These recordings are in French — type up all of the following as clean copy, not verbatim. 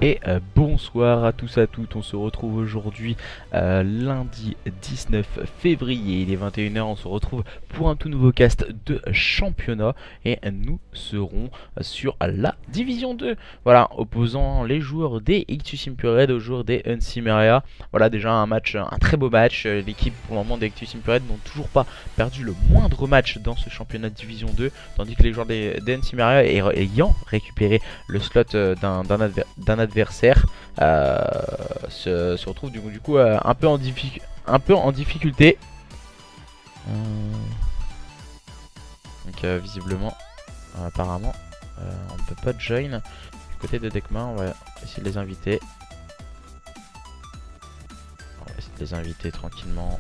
Et bonsoir à tous, à toutes, on se retrouve aujourd'hui lundi 19 février, il est 21 h, on se retrouve pour un tout nouveau cast de championnat et nous serons sur la division 2, voilà, opposant les joueurs des Ictus Impured aux joueurs des Unsimeria. Voilà déjà un match, un très beau match, l'équipe pour le moment des Ictus Impured n'ont toujours pas perdu le moindre match dans ce championnat de division 2, tandis que les joueurs des Unsimeria ayant récupéré le slot d'un adversaire se retrouve du coup un peu en difficulté. Donc visiblement, apparemment, on ne peut pas join du côté de Dekma. On va essayer de les inviter. On va essayer de les inviter tranquillement.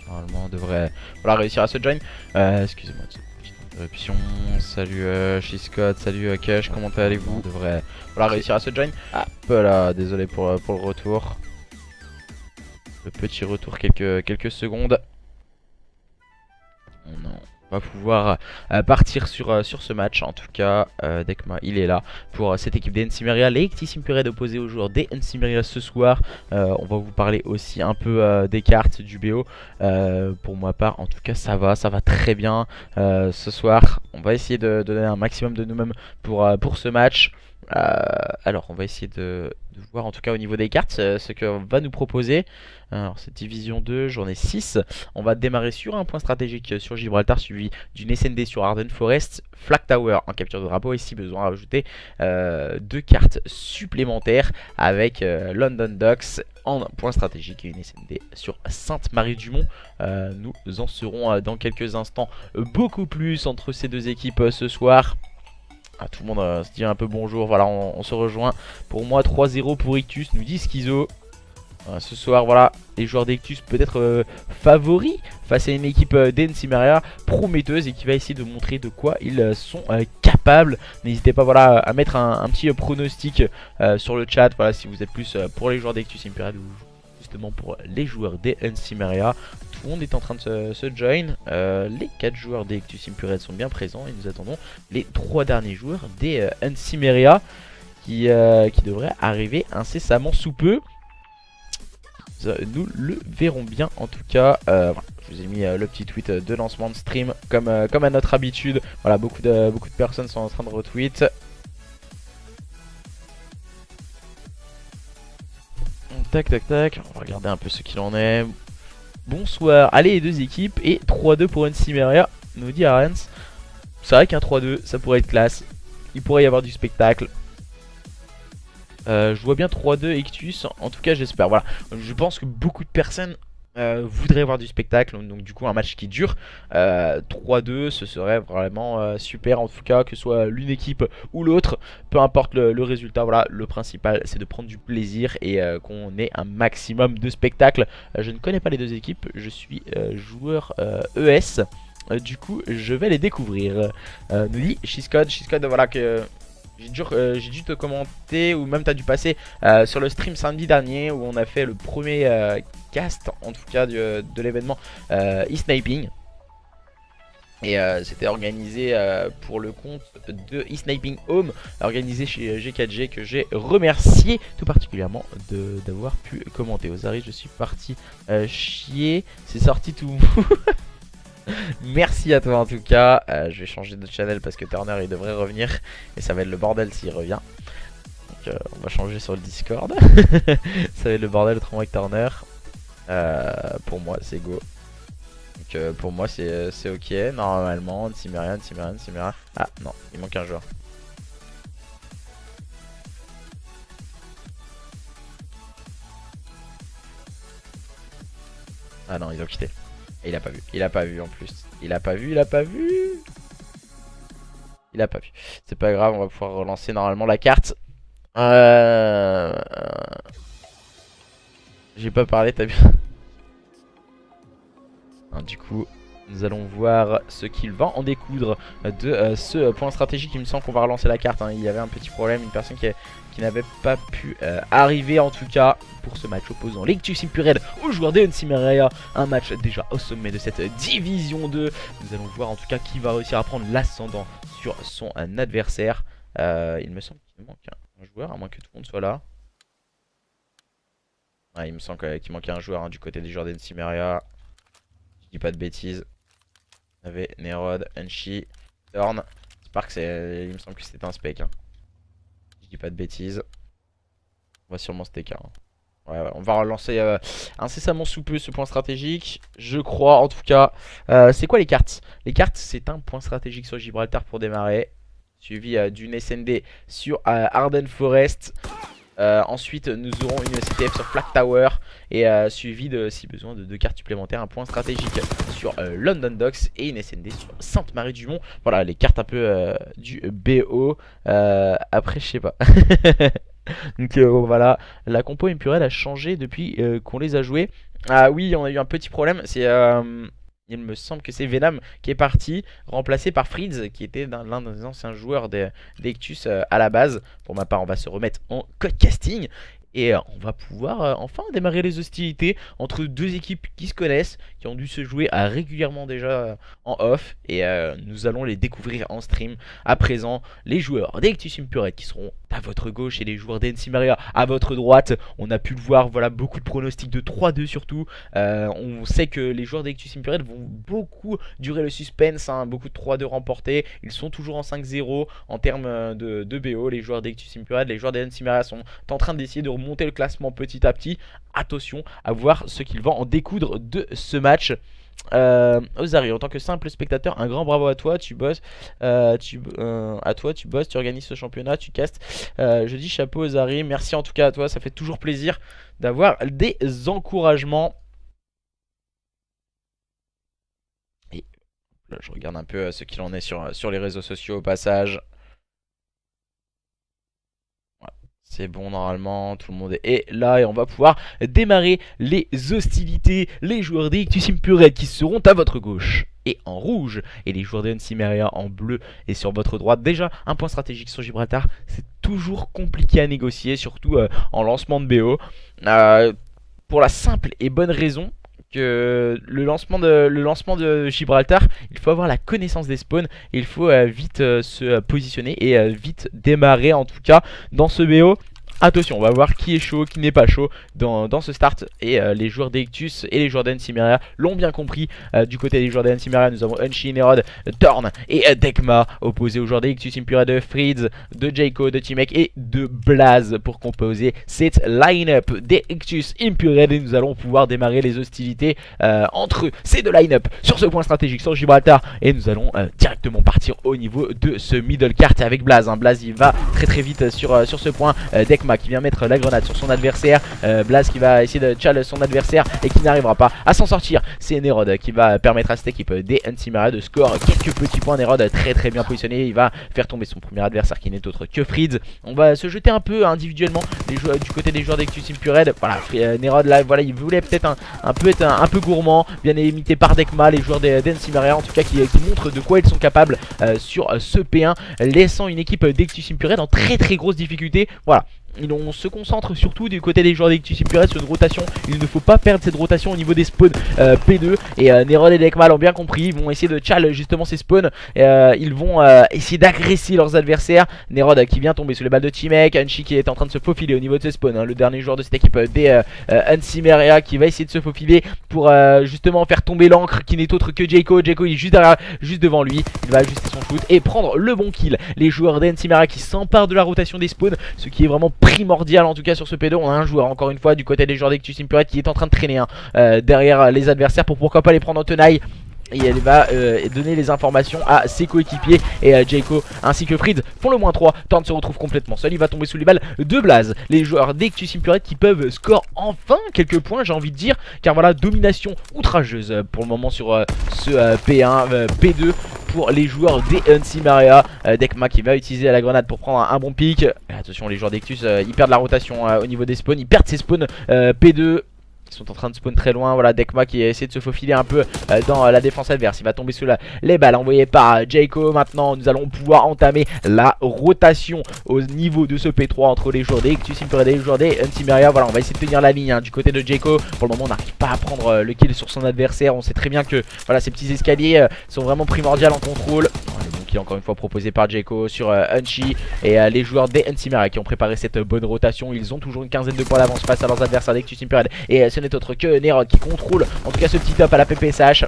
Normalement on devrait réussir à se join. Excusez-moi, interruption. Salut Shiscott, salut Kesh, comment allez-vous? On devrait réussir à se join. Ah, voilà, désolé pour le retour. Le petit retour, quelques secondes. On va pouvoir partir sur ce match. En tout cas, Dekma il est là pour cette équipe des Unsimeria. Les Ictus Impured opposés aux joueurs des Unsimeria ce soir. On va vous parler aussi un peu des cartes du BO. Pour ma part, en tout cas, ça va très bien. Ce soir, on va essayer de donner un maximum de nous-mêmes pour ce match. Alors on va essayer de voir en tout cas au niveau des cartes ce qu'on va nous proposer. Alors c'est division 2, journée 6. On va démarrer sur un point stratégique sur Gibraltar, suivi d'une SND sur Arden Forest, Flag Tower en capture de drapeau, et si besoin rajouter 2 cartes supplémentaires avec London Docks en point stratégique et une SND sur Sainte-Marie-du-Mont. Nous en serons dans quelques instants beaucoup plus entre ces deux équipes ce soir. Tout le monde se dit un peu bonjour, voilà, on se rejoint. Pour moi 3-0 pour Ictus, nous dit Schizo. Ce soir, voilà, les joueurs d'Ictus peut-être favoris face à une équipe d'Unsimeria prometteuse et qui va essayer de montrer de quoi ils sont capables. N'hésitez pas, voilà, à mettre un petit pronostic sur le chat, voilà, si vous êtes plus pour les joueurs d'Ictus Impured ou justement pour les joueurs des Unsimeria. Tout le monde est en train de se join. Les 4 joueurs des Ictus Impured sont bien présents et nous attendons les 3 derniers joueurs des Unsimeria qui devraient arriver incessamment sous peu. Nous le verrons bien en tout cas. Voilà, je vous ai mis le petit tweet de lancement de stream comme à notre habitude. Voilà, beaucoup de personnes sont en train de retweet. Tac tac tac, on va regarder un peu ce qu'il en est. Bonsoir, allez les deux équipes et 3-2 pour Unsimeria, nous dit Arens. C'est vrai qu'un 3-2 ça pourrait être classe, il pourrait y avoir du spectacle. Je vois bien 3-2 Ictus, en tout cas j'espère. Voilà, je pense que beaucoup de personnes voudraient voir du spectacle, donc du coup un match qui dure. 3-2 ce serait vraiment super, en tout cas que ce soit l'une équipe ou l'autre, peu importe le résultat. Voilà, le principal c'est de prendre du plaisir et qu'on ait un maximum de spectacle. Je ne connais pas les deux équipes, je suis joueur ES. Du coup je vais les découvrir. Nous dit Shiscod, voilà que j'ai dû te commenter, ou même tu as dû passer sur le stream samedi dernier où on a fait le premier cast en tout cas de l'événement e-sniping. Et c'était organisé pour le compte de e-sniping home, organisé chez G4G, que j'ai remercié tout particulièrement d'avoir pu commenter. Ozari, je suis parti chier, c'est sorti tout. Merci à toi en tout cas. Je vais changer de channel parce que Turner il devrait revenir et ça va être le bordel s'il revient. Donc on va changer sur le Discord. Ça va être le bordel autrement avec Turner. Pour moi c'est go. Donc pour moi c'est ok. Normalement Unsimeria. Ah non, il manque un joueur. Ah non, ils ont quitté. Et il a pas vu en plus. Il a pas vu. C'est pas grave, on va pouvoir relancer normalement la carte. J'ai pas parlé, t'as vu. Du coup, Nous allons voir ce qu'il va en découdre de ce point stratégique. Il me semble qu'on va relancer la carte, hein. Il y avait un petit problème, une personne qui n'avait pas pu arriver en tout cas pour ce match opposant l'Ictus Impure aux joueurs de Simeria. Un match déjà au sommet de cette division 2. Nous allons voir en tout cas qui va réussir à prendre l'ascendant sur son adversaire. Il me semble qu'il manque un joueur, à moins que tout le monde soit là. Ouais, il me semble qu'il manquait un joueur, hein, du côté des joueurs d'Ensimeria. Je dis pas de bêtises. On avait Nerod, Enchi, Thorn. Spark, il me semble que c'était un spec, hein. Je dis pas de bêtises. On va sûrement staker, hein. Ouais, on va relancer incessamment sous peu ce point stratégique, je crois en tout cas. C'est quoi les cartes? Les cartes, c'est un point stratégique sur Gibraltar pour démarrer, suivi d'une SND sur Arden Forest. Ensuite nous aurons une CTF sur Flag Tower et suivi de, si besoin, de 2 cartes supplémentaires, un point stratégique sur London Docks et une SND sur Sainte-Marie-du-Mont. Voilà les cartes un peu du BO. Après je sais pas. Donc voilà, la compo Impurel a changé depuis qu'on les a joués. Ah oui, on a eu un petit problème, c'est il me semble que c'est Venom qui est parti, remplacé par Fritz, qui était l'un des anciens joueurs d'Ectus à la base. Pour ma part, on va se remettre en code casting. Et on va pouvoir enfin démarrer les hostilités entre deux équipes qui se connaissent, qui ont dû se jouer régulièrement déjà en off. Et nous allons les découvrir en stream. À présent, les joueurs d'Ectus Impure qui seront à votre gauche et les joueurs d'Ensimeria à votre droite. On a pu le voir, voilà, beaucoup de pronostics de 3-2 surtout. On sait que les joueurs d'Ectus Impure vont beaucoup durer le suspense, hein, beaucoup de 3-2 remportés. Ils sont toujours en 5-0 en termes de BO. Les joueurs d'Ectus Impure, les joueurs d'Ensimeria sont en train d'essayer de remonter le classement petit à petit. Attention à voir ce qu'ils vont en découdre de ce match. Ozari, en tant que simple spectateur, un grand bravo à toi, tu bosses, tu bosses, tu organises ce championnat, tu castes. Je dis chapeau Ozari, merci en tout cas à toi, ça fait toujours plaisir d'avoir des encouragements. Et là, je regarde un peu ce qu'il en est sur les réseaux sociaux au passage. C'est bon normalement, tout le monde est là et on va pouvoir démarrer les hostilités. Les joueurs d'Ectus Impure qui seront à votre gauche et en rouge, et les joueurs de Ensimeria en bleu et sur votre droite. Déjà un point stratégique sur Gibraltar, c'est toujours compliqué à négocier, surtout en lancement de BO, pour la simple et bonne raison que le lancement de Gibraltar, il faut avoir la connaissance des spawns et il faut vite se positionner et vite démarrer en tout cas dans ce BO. Attention, on va voir qui est chaud, qui n'est pas chaud dans ce start. Et les joueurs d'Ectus et les joueurs d'Ensimeria l'ont bien compris. Du côté des joueurs d'Ensimeria, nous avons Unshi, Nerod, Thorn et Dekma, opposés aux joueurs d'Ectus Impure de Fritz, de Jayco, de Timek et de Blaze pour composer cette line-up d'Ectus Impure. Et nous allons pouvoir démarrer les hostilités entre ces deux line-up sur ce point stratégique sur Gibraltar. Et nous allons directement partir au niveau de ce middle cart avec Blaze, hein. Blaze il va très vite sur ce point. Dekma qui vient mettre la grenade sur son adversaire, Blaze qui va essayer de challenge son adversaire et qui n'arrivera pas à s'en sortir. C'est Nerod qui va permettre à cette équipe des Ensimeria de score quelques petits points. Nerod très bien positionné, il va faire tomber son premier adversaire qui n'est autre que Fritz. On va se jeter un peu individuellement du côté des joueurs d'Ectus Impure. Voilà, Nerod là, voilà, il voulait peut-être être un peu gourmand, bien imité par Dekma, les joueurs d'Ensimeria en tout cas qui montrent de quoi ils sont capables sur ce P1, laissant une équipe d'Ectus Impure dans très grosse difficulté. Voilà. On se concentre surtout du côté des joueurs d'Ectus Impure sur une rotation. Il ne faut pas perdre cette rotation au niveau des spawns P2. Et Nerod et Dekma l'ont bien compris. Ils vont essayer de challenge justement ces spawns. Ils vont essayer d'agresser leurs adversaires. Nerod qui vient tomber sous les balles de Timek. Unchi qui est en train de se faufiler au niveau de ce spawn, hein. Le dernier joueur de cette équipe des Ensimeria qui va essayer de se faufiler pour justement faire tomber l'encre qui n'est autre que Jayco. Jayco il est juste derrière, juste devant lui. Il va ajuster son shoot et prendre le bon kill. Les joueurs d'Ensimeria qui s'emparent de la rotation des spawns, ce qui est vraiment primordial en tout cas sur ce P2. On a un joueur encore une fois du côté des joueurs d'Ectus Impure qui est en train de traîner derrière les adversaires pour pourquoi pas les prendre en tenaille. Et elle va donner les informations à ses coéquipiers. Et Jayco ainsi que Fritz font le -3. Thorn se retrouve complètement seul. Il va tomber sous les balles de Blaze. Les joueurs d'Ectus Impure qui peuvent score enfin quelques points, j'ai envie de dire. Car voilà, domination outrageuse pour le moment sur ce P1, P2 pour les joueurs des Ensimeria. Dekma qui va utiliser la grenade pour prendre un bon pic. Attention, les joueurs d'Ectus ils perdent la rotation au niveau des spawns. Ils perdent ses spawns P2. qui sont en train de spawn très loin. Voilà, Dekma qui essaie de se faufiler un peu dans la défense adverse. Il va tomber sous les balles envoyées par Jayco. Maintenant nous allons pouvoir entamer la rotation au niveau de ce P3 entre les joueurs des Ictus Impure et les joueurs des Unsimeria. Voilà, on va essayer de tenir la ligne du côté de Jayco. Pour le moment on n'arrive pas à prendre le kill sur son adversaire. On sait très bien que voilà, ces petits escaliers sont vraiment primordiaux en contrôle. Qui est encore une fois proposé par Jayco sur Unchi et les joueurs des Unsimeria qui ont préparé cette bonne rotation. Ils ont toujours une quinzaine de points d'avance face à leurs adversaires d'Ictus Impure et ce n'est autre que Nerod qui contrôle en tout cas ce petit top à la PPSH.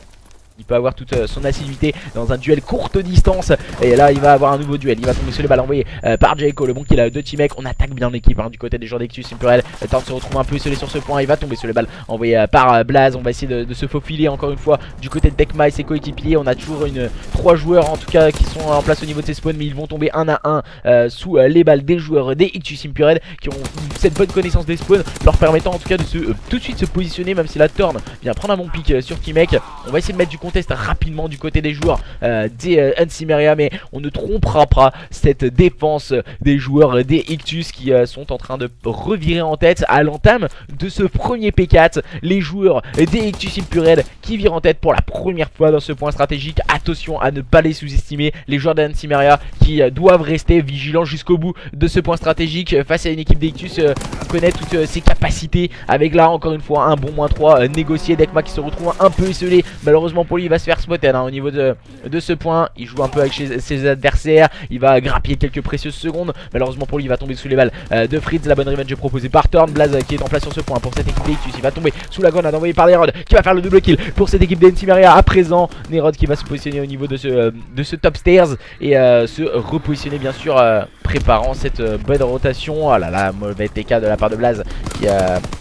Il peut avoir toute son assiduité dans un duel courte distance. Et là il va avoir un nouveau duel. Il va tomber sur les balles envoyées par Jayco. Le bon qu'il a deux teammates. On attaque bien l'équipe du côté des joueurs d'Ictus Impure. Tente de se retrouver un peu isolé sur ce point. Il va tomber sur les balles envoyées par Blaze. On va essayer de se faufiler encore une fois du côté de Dekma et ses coéquipiers. On a toujours 3 joueurs en tout cas qui sont en place au niveau de ces spawns. Mais ils vont tomber un à un sous les balles des joueurs des Ictus Impure qui ont cette bonne connaissance des spawns, leur permettant en tout cas de tout de suite se positionner. Même si la turn vient prendre un bon pic sur Teamek. On va essayer de mettre du contest rapidement du côté des joueurs des Unsimeria, mais on ne trompera pas cette défense des joueurs des Ictus qui sont en train de revirer en tête à l'entame de ce premier P4. Les joueurs des Ictus Impure qui virent en tête pour la première fois dans ce point stratégique. Attention à ne pas les sous-estimer, les joueurs des Unsimeria qui doivent rester vigilants jusqu'au bout de ce point stratégique face à une équipe des Ictus qui connaît toutes ses capacités, avec là encore une fois un bon -3 négocié. Dekma qui se retrouve un peu isolé, malheureusement pour lui il va se faire spotter au niveau de ce point. Il joue un peu avec ses adversaires, il va grappiller quelques précieuses secondes. Malheureusement pour lui il va tomber sous les balles de Fritz. La bonne revenge est proposée par Thorn. Blaze qui est en place sur ce point pour cette équipe d'Ictus. Il va tomber sous la grenade envoyée par Nerod qui va faire le double kill pour cette équipe d'Unsimeria. À présent Nerod qui va se positionner au niveau de ce top stairs et se repositionner bien sûr, préparant cette bonne rotation. Oh là là, mauvais TK de la part de Blaze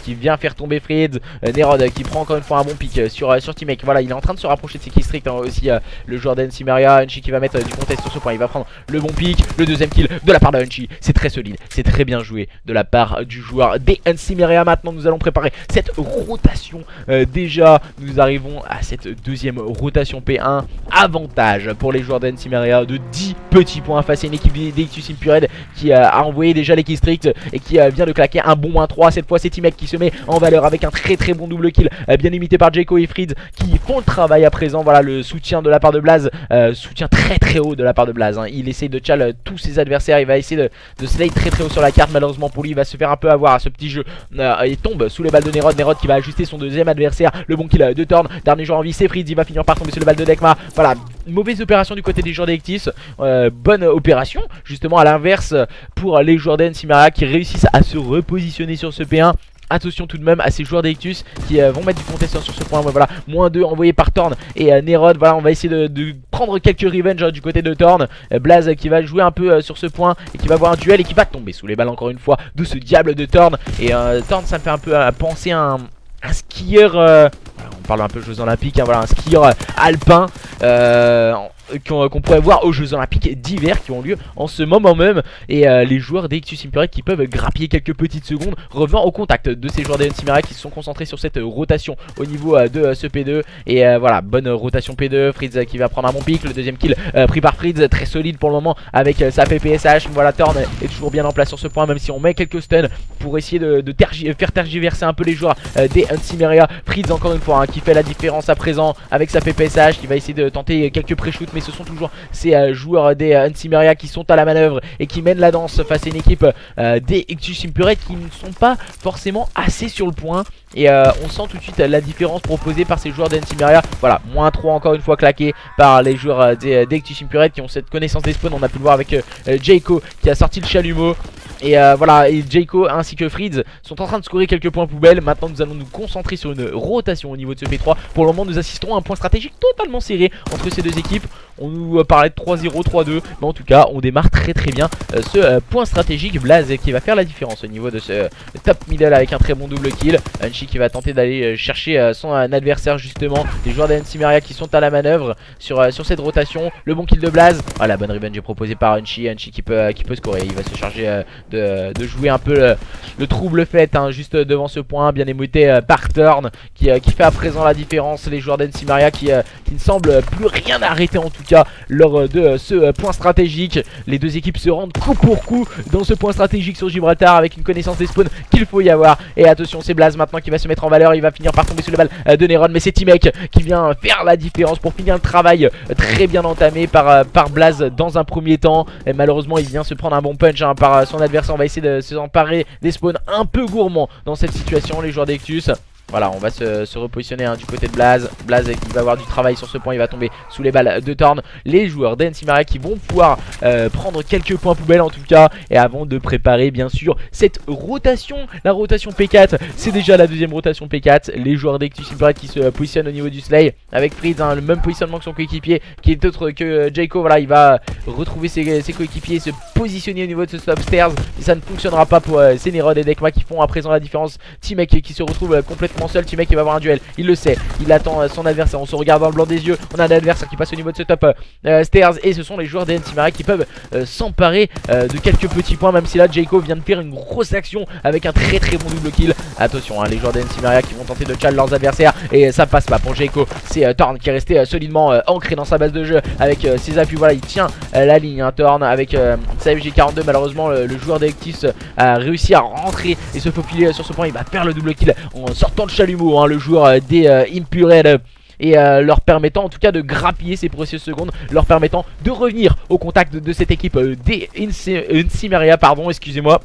qui vient faire tomber Fritz. Nerod qui prend encore une fois un bon pic sur Teamek. Voilà, il est en train de se rapprocher de ses killstreaks aussi, le joueur d'Unsimeria. Unchi qui va mettre du contest sur ce point. Il va prendre le bon pic, le deuxième kill de la part de Unchi. C'est très solide, c'est très bien joué de la part du joueur des Unsimeria. Maintenant nous allons préparer cette rotation. Déjà nous arrivons à cette deuxième rotation P1. Avantage pour les joueurs d'Unsimeria de 10 petits points face à une équipe d'Ictus Impure qui a envoyé déjà les killstreaks et qui vient de claquer un bon -3. Cette fois c'est Teamek qui se met en valeur avec un très bon double kill, bien imité par Jayco et Fritz qui font le travail à présent. Voilà le soutien de la part de Blaze, soutien très haut de la part de Blaze. Il essaie de chall tous ses adversaires, il va essayer de slide très haut sur la carte. Malheureusement pour lui il va se faire un peu avoir à ce petit jeu. Il tombe sous les balles de Nerod. Nerod qui va ajuster son deuxième adversaire. Le bon kill de Thorn, dernier joueur en vie c'est Fritz. Il va finir par tomber sur les balles de Dekma. Voilà, mauvaise opération du côté des joueurs d'Ictus, bonne opération justement à l'inverse pour les joueurs d'Unsimeria qui réussissent à se repositionner sur ce P1. Attention tout de même à ces joueurs d'Ictus qui vont mettre du contest sur ce point. Voilà, -2 envoyé par Thorn et Nerod. Voilà, on va essayer de prendre quelques revenge du côté de Thorn. Blaze qui va jouer un peu sur ce point et qui va avoir un duel et qui va tomber sous les balles encore une fois de ce diable de Thorn. Et Thorn ça me fait un peu penser à un skieur, voilà, on parle un peu Jeux Olympiques, voilà, un skieur alpin qu'on pourrait voir aux Jeux Olympiques d'hiver qui ont lieu en ce moment même. Et les joueurs d'Ictus Impure qui peuvent grappiller quelques petites secondes, revenant au contact de ces joueurs d'Unsimeria qui se sont concentrés sur cette rotation au niveau de ce P2. Et voilà, bonne rotation P2. Fritz qui va prendre un bon pic, le deuxième kill pris par Fritz, très solide pour le moment avec sa PPSH. Voilà, Thorn est toujours bien en place sur ce point, même si on met quelques stuns pour essayer de faire tergiverser un peu les joueurs des Unsimeria. Fritz encore une fois qui fait la différence à présent avec sa PPSH, qui va essayer de tenter quelques pré-shoots, mais ce sont toujours ces joueurs des Unsimeria qui sont à la manœuvre et qui mènent la danse face à une équipe des Ictus Impure qui ne sont pas forcément assez sur le point. Et on sent tout de suite la différence proposée par ces joueurs d'Unsimeria. Voilà, -3 encore une fois claqué par les joueurs des Ictus Impure qui ont cette connaissance des spawns. On a pu le voir avec Jayco qui a sorti le chalumeau. Et voilà, et Jayco ainsi que Fritz sont en train de scorer quelques points poubelles. Maintenant nous allons nous concentrer sur une rotation au niveau de ce P3. Pour le moment nous assistons à un point stratégique totalement serré entre ces deux équipes. On nous parlait de 3-0, 3-2, mais en tout cas on démarre très bien ce point stratégique. Blaze qui va faire la différence au niveau de ce top middle avec un très bon double kill. Unchi qui va tenter d'aller chercher son adversaire justement. Les joueurs d'Unsimeria qui sont à la manœuvre sur cette rotation. Le bon kill de Blaze. Ah, la bonne revenge est proposée par Unchi. Unchi qui peut scorer, il va se charger de jouer un peu le trouble fait hein, juste devant ce point, bien émouté par Turn qui fait à présent la différence. Les joueurs d'NC Maria qui ne semblent plus rien arrêter en tout cas lors de ce point stratégique. Les deux équipes se rendent coup pour coup dans ce point stratégique sur Gibraltar avec une connaissance des spawns qu'il faut y avoir. Et attention, c'est Blaze maintenant qui va se mettre en valeur, il va finir par tomber sous le balle de Neron, mais c'est T-Mec qui vient faire la différence pour finir le travail très bien entamé par Blaze dans un premier temps. Et malheureusement il vient se prendre un bon punch hein, par son adversaire. On va essayer de s'emparer des spawns un peu gourmands dans cette situation, les joueurs d'Ectus. Voilà, on va se repositionner hein, du côté de Blaze. Blaze qui va avoir du travail sur ce point, il va tomber sous les balles de Thorn. Les joueurs d'NC Maria qui vont pouvoir prendre quelques points poubelles en tout cas. Et avant de préparer bien sûr cette rotation, la rotation P4, c'est déjà la deuxième rotation P4. Les joueurs d'Ectus Imperial qui se positionnent au niveau du Slay avec Fritz, hein, le même positionnement que son coéquipier qui est autre que Jayco. Voilà, il va retrouver ses coéquipiers et se positionner au niveau de ce stop stairs. Et ça ne fonctionnera pas pour Nerod et Dekma qui font à présent la différence. T-Mec qui se retrouve complètement seul. T-Mec qui va avoir un duel, il le sait, il attend son adversaire. On se regarde dans le blanc des yeux, on a un adversaire qui passe au niveau de ce top stairs. Et ce sont les joueurs d'NC Maria qui peuvent s'emparer de quelques petits points, même si là Jayco vient de faire une grosse action avec un très bon double kill. Attention hein, les joueurs d'NC Maria qui vont tenter de challenge leurs adversaires et ça passe pas pour Jayco. C'est Thorn qui est resté solidement ancré dans sa base de jeu avec ses appuis. Voilà, il tient la ligne hein, Thorn avec sa FG42. Malheureusement le joueur d'Ectus a réussi à rentrer et se faufiler sur ce point. Il va faire le double kill en sortant de chalumeau hein, le joueur des Imperial. Et leur permettant en tout cas de grappiller ces précieuses secondes, leur permettant de revenir au contact de cette équipe des NC Maria, pardon, excusez-moi.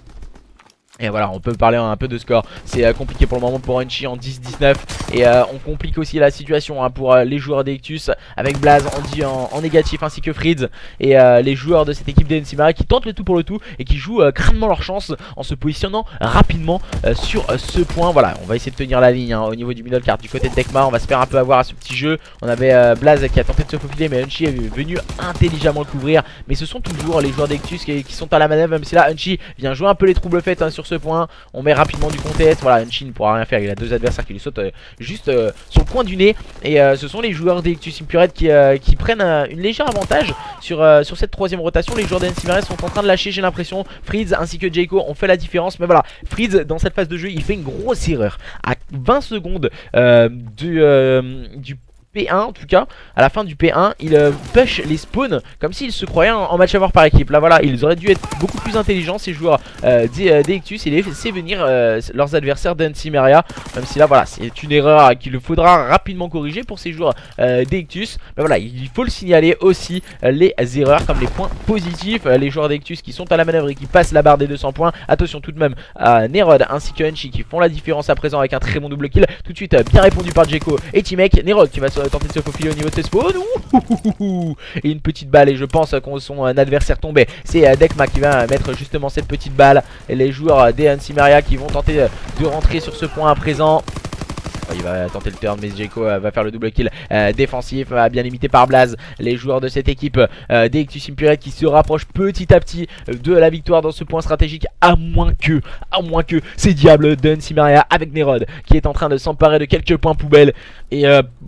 Et voilà, on peut parler un peu de score. C'est compliqué pour le moment pour Unchi en 10-19. Et on complique aussi la situation hein, pour les joueurs d'Ectus avec Blaze en négatif ainsi que Fritz. Et les joueurs de cette équipe d'NC Maria qui tentent le tout pour le tout et qui jouent crânement leur chance en se positionnant rapidement sur ce point. Voilà, on va essayer de tenir la ligne hein, au niveau du middle card du côté de Dekma. On va se faire un peu avoir à ce petit jeu. On avait Blaze qui a tenté de se faufiler, mais Unchi est venu intelligemment le couvrir. Mais ce sont toujours les joueurs d'Ectus qui sont à la manœuvre, même si là Unchi vient jouer un peu les troubles faits hein, sur ce point. On met rapidement du contest. Voilà, Unchi ne pourra rien faire, il a deux adversaires qui lui sautent juste sur le coin du nez. Et ce sont les joueurs d'Ectus Imperial qui prennent une légère avantage sur cette troisième rotation. Les joueurs d'NC Maria sont en train de lâcher, j'ai l'impression. Fritz ainsi que Jayco ont fait la différence. Mais voilà, Fritz dans cette phase de jeu il fait une grosse erreur à 20 secondes du P1 en tout cas. À la fin du P1 il push les spawns comme s'ils se croyaient en match à voir par équipe. Là voilà, ils auraient dû être beaucoup plus intelligents ces joueurs d'Ectus et laisser venir leurs adversaires d'NC Maria. Même si là voilà, c'est une erreur qu'il faudra rapidement corriger pour ces joueurs d'Ectus. Mais voilà, il faut le signaler aussi les erreurs comme les points positifs. Les joueurs d'Ectus qui sont à la manœuvre et qui passent la barre des 200 points. Attention tout de même à Nerod ainsi que Unchi qui font la différence à présent avec un très bon double kill. Tout de suite bien répondu par Jayco et T-Mec. Nerod qui va tenter de se faufiler au niveau de ce spawn. Et une petite balle, et je pense qu'on son adversaire tombait. C'est Dekma qui va mettre justement cette petite balle. Et les joueurs des NC Maria qui vont tenter de rentrer sur ce point à présent. Il va tenter le turn, mais Jayco va faire le double kill défensif, bien limité par Blaze. Les joueurs de cette équipe d'Ectus Imperial qui se rapprochent petit à petit de la victoire dans ce point stratégique, à moins que ces diables d'NC Maria avec Nerod qui est en train de s'emparer de quelques points poubelles. Et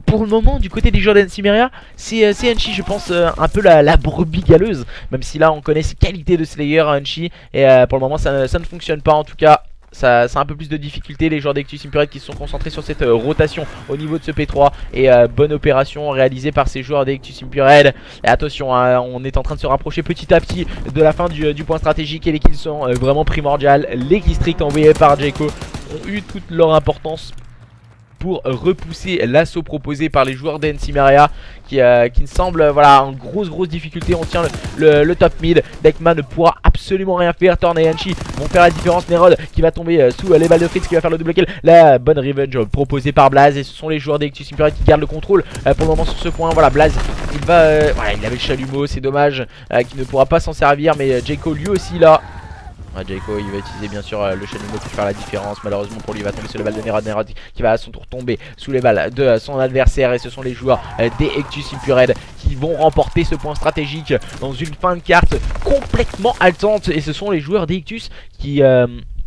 pour le moment du côté des joueurs d'NC Maria, c'est Unchi je pense un peu la brebis galeuse, même si là on connaît ses qualités de Slayer Unchi. Et pour le moment ça ne fonctionne pas en tout cas. Ça a un peu plus de difficulté. Les joueurs d'Ectus Imperial qui se sont concentrés sur cette rotation au niveau de ce P3. Et bonne opération réalisée par ces joueurs d'Ectus Imperial. Et attention hein, on est en train de se rapprocher petit à petit de la fin du point stratégique. Et les kills sont vraiment primordiales. Les kills stricts envoyés par Jayco ont eu toute leur importance pour repousser l'assaut proposé par les joueurs d'NC Maria qui ne semble voilà en grosse difficulté. On tient le top mid. Dekma ne pourra absolument rien faire. Thorn et Unchi vont faire la différence. Nerod qui va tomber sous les balles de Fritz qui va faire le double kill. La bonne revenge proposée par Blaze. Et ce sont les joueurs d'Ectus Imperial qui gardent le contrôle pour le moment sur ce point. Voilà, Blaze il va voilà, il avait le chalumeau, c'est dommage qu'il ne pourra pas s'en servir. Mais Jayco lui aussi là. Jayco il va utiliser bien sûr le chalumeau pour faire la différence. Malheureusement pour lui il va tomber sur le balle de Nerod. Nerod qui va à son tour tomber sous les balles de son adversaire. Et ce sont les joueurs des Ectus Imperial qui vont remporter ce point stratégique dans une fin de carte complètement haletante. Et ce sont les joueurs des Ectus qui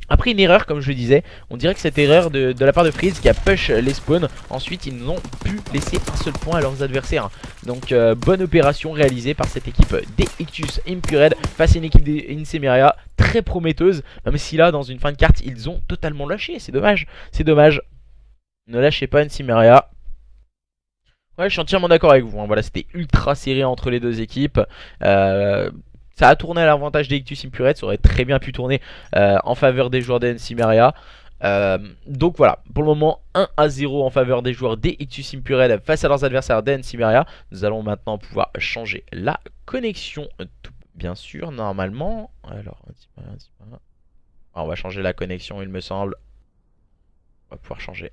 Après une erreur, comme je le disais, on dirait que cette erreur de la part de Freeze qui a push les spawns. Ensuite ils n'ont pu laisser un seul point à leurs adversaires. Donc bonne opération réalisée par cette équipe des Ictus Impured face à une équipe des Insemeria très prometteuse. Même si là dans une fin de carte ils ont totalement lâché, c'est dommage. C'est dommage. Ne lâchez pas Insemeria. Ouais, je suis entièrement d'accord avec vous, hein. Voilà, c'était ultra serré entre les deux équipes. Ça a tourné à l'avantage des Ictus Impured. Ça aurait très bien pu tourner en faveur des joueurs des Ensimeria. Donc voilà, pour le moment 1-0 en faveur des joueurs des Ictus Impured face à leurs adversaires des Ensimeria. Nous allons maintenant pouvoir changer la connexion, bien sûr, normalement. Alors, on va changer la connexion, il me semble. On va pouvoir changer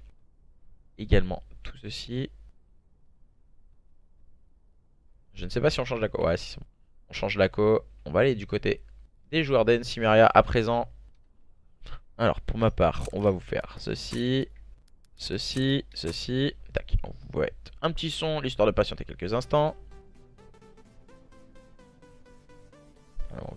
également tout ceci. Je ne sais pas si on change la co. Ouais, si on change la co. On va aller du côté des joueurs d'Ensimeria à présent. Alors, pour ma part, on va vous faire ceci, ceci, ceci. Tac. On vous va être un petit son, l'histoire de patienter quelques instants. Alors,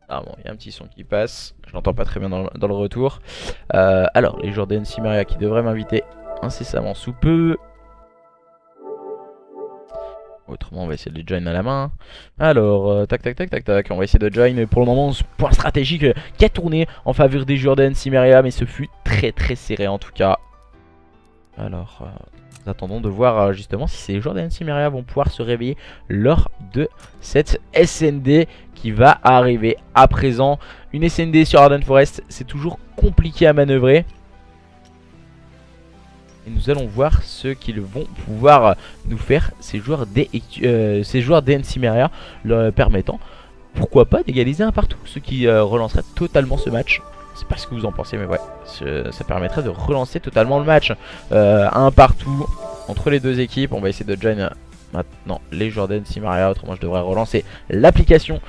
ah bon, il y a un petit son qui passe. Je l'entends pas très bien dans le retour. Alors, les joueurs d'Ensimeria qui devraient m'inviter incessamment sous peu. Autrement on va essayer de les join à la main. Alors tac tac tac tac tac. On va essayer de join pour le moment ce point stratégique qui a tourné en faveur des joueurs d'Ensimeria. Mais ce fut très très serré en tout cas. Alors nous attendons de voir justement si ces joueurs d'Ensimeria vont pouvoir se réveiller lors de cette SND qui va arriver à présent. Une SND sur Arden Forest, c'est toujours compliqué à manœuvrer. Et nous allons voir ce qu'ils vont pouvoir nous faire, ces joueurs d'Ensimeria, leur permettant, pourquoi pas, d'égaliser un partout. Ce qui relancerait totalement ce match. Je sais pas ce que vous en pensez, mais ouais, ça permettrait de relancer totalement le match. Un partout entre les deux équipes. On va essayer de join maintenant les joueurs d'Ensimeria. Autrement, je devrais relancer l'application.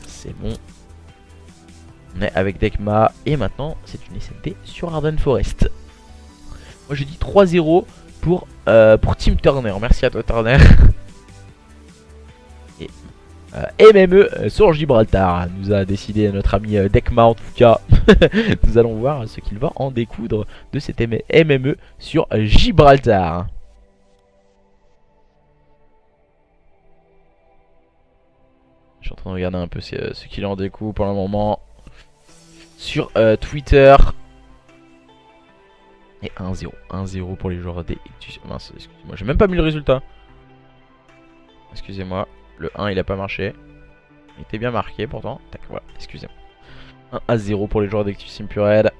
C'est bon. On est avec Dekma. Et maintenant, c'est une SNT sur Arden Forest. Moi je dis 3-0 pour Team Turner. Merci à toi Turner. Et MME sur Gibraltar nous a décidé notre ami Dekma en tout cas. Nous allons voir ce qu'il va en découdre de cet MME sur Gibraltar. Je suis en train de regarder un peu ce qu'il en découvre pour le moment sur Twitter. Et 1-0. 1-0 pour les joueurs des Ictus. Mince, excusez-moi. J'ai même pas mis le résultat. Excusez-moi. Le 1 il a pas marché. Il était bien marqué pourtant. Tac, voilà. Excusez-moi. 1-0 pour les joueurs d'Ictus Impured.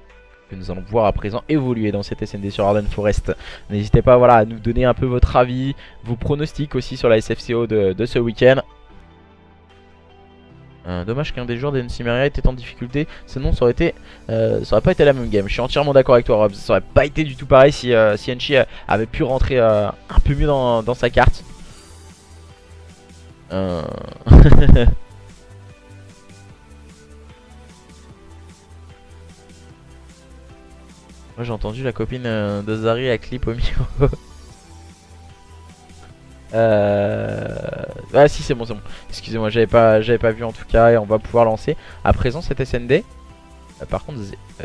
Que nous allons voir à présent évoluer dans cette SND sur Arden Forest. N'hésitez pas voilà, à nous donner un peu votre avis. Vos pronostics aussi sur la SFCO de ce week-end. Dommage qu'un des joueurs d'Ensimeria était en difficulté, sinon ça aurait pas été la même game. Je suis entièrement d'accord avec toi Rob, ça aurait pas été du tout pareil si Enchi avait pu rentrer un peu mieux dans sa carte. Moi j'ai entendu la copine de Zari à clip au micro. Ah si c'est bon. Excusez-moi, j'avais pas vu en tout cas. Et on va pouvoir lancer à présent cette SND. Par contre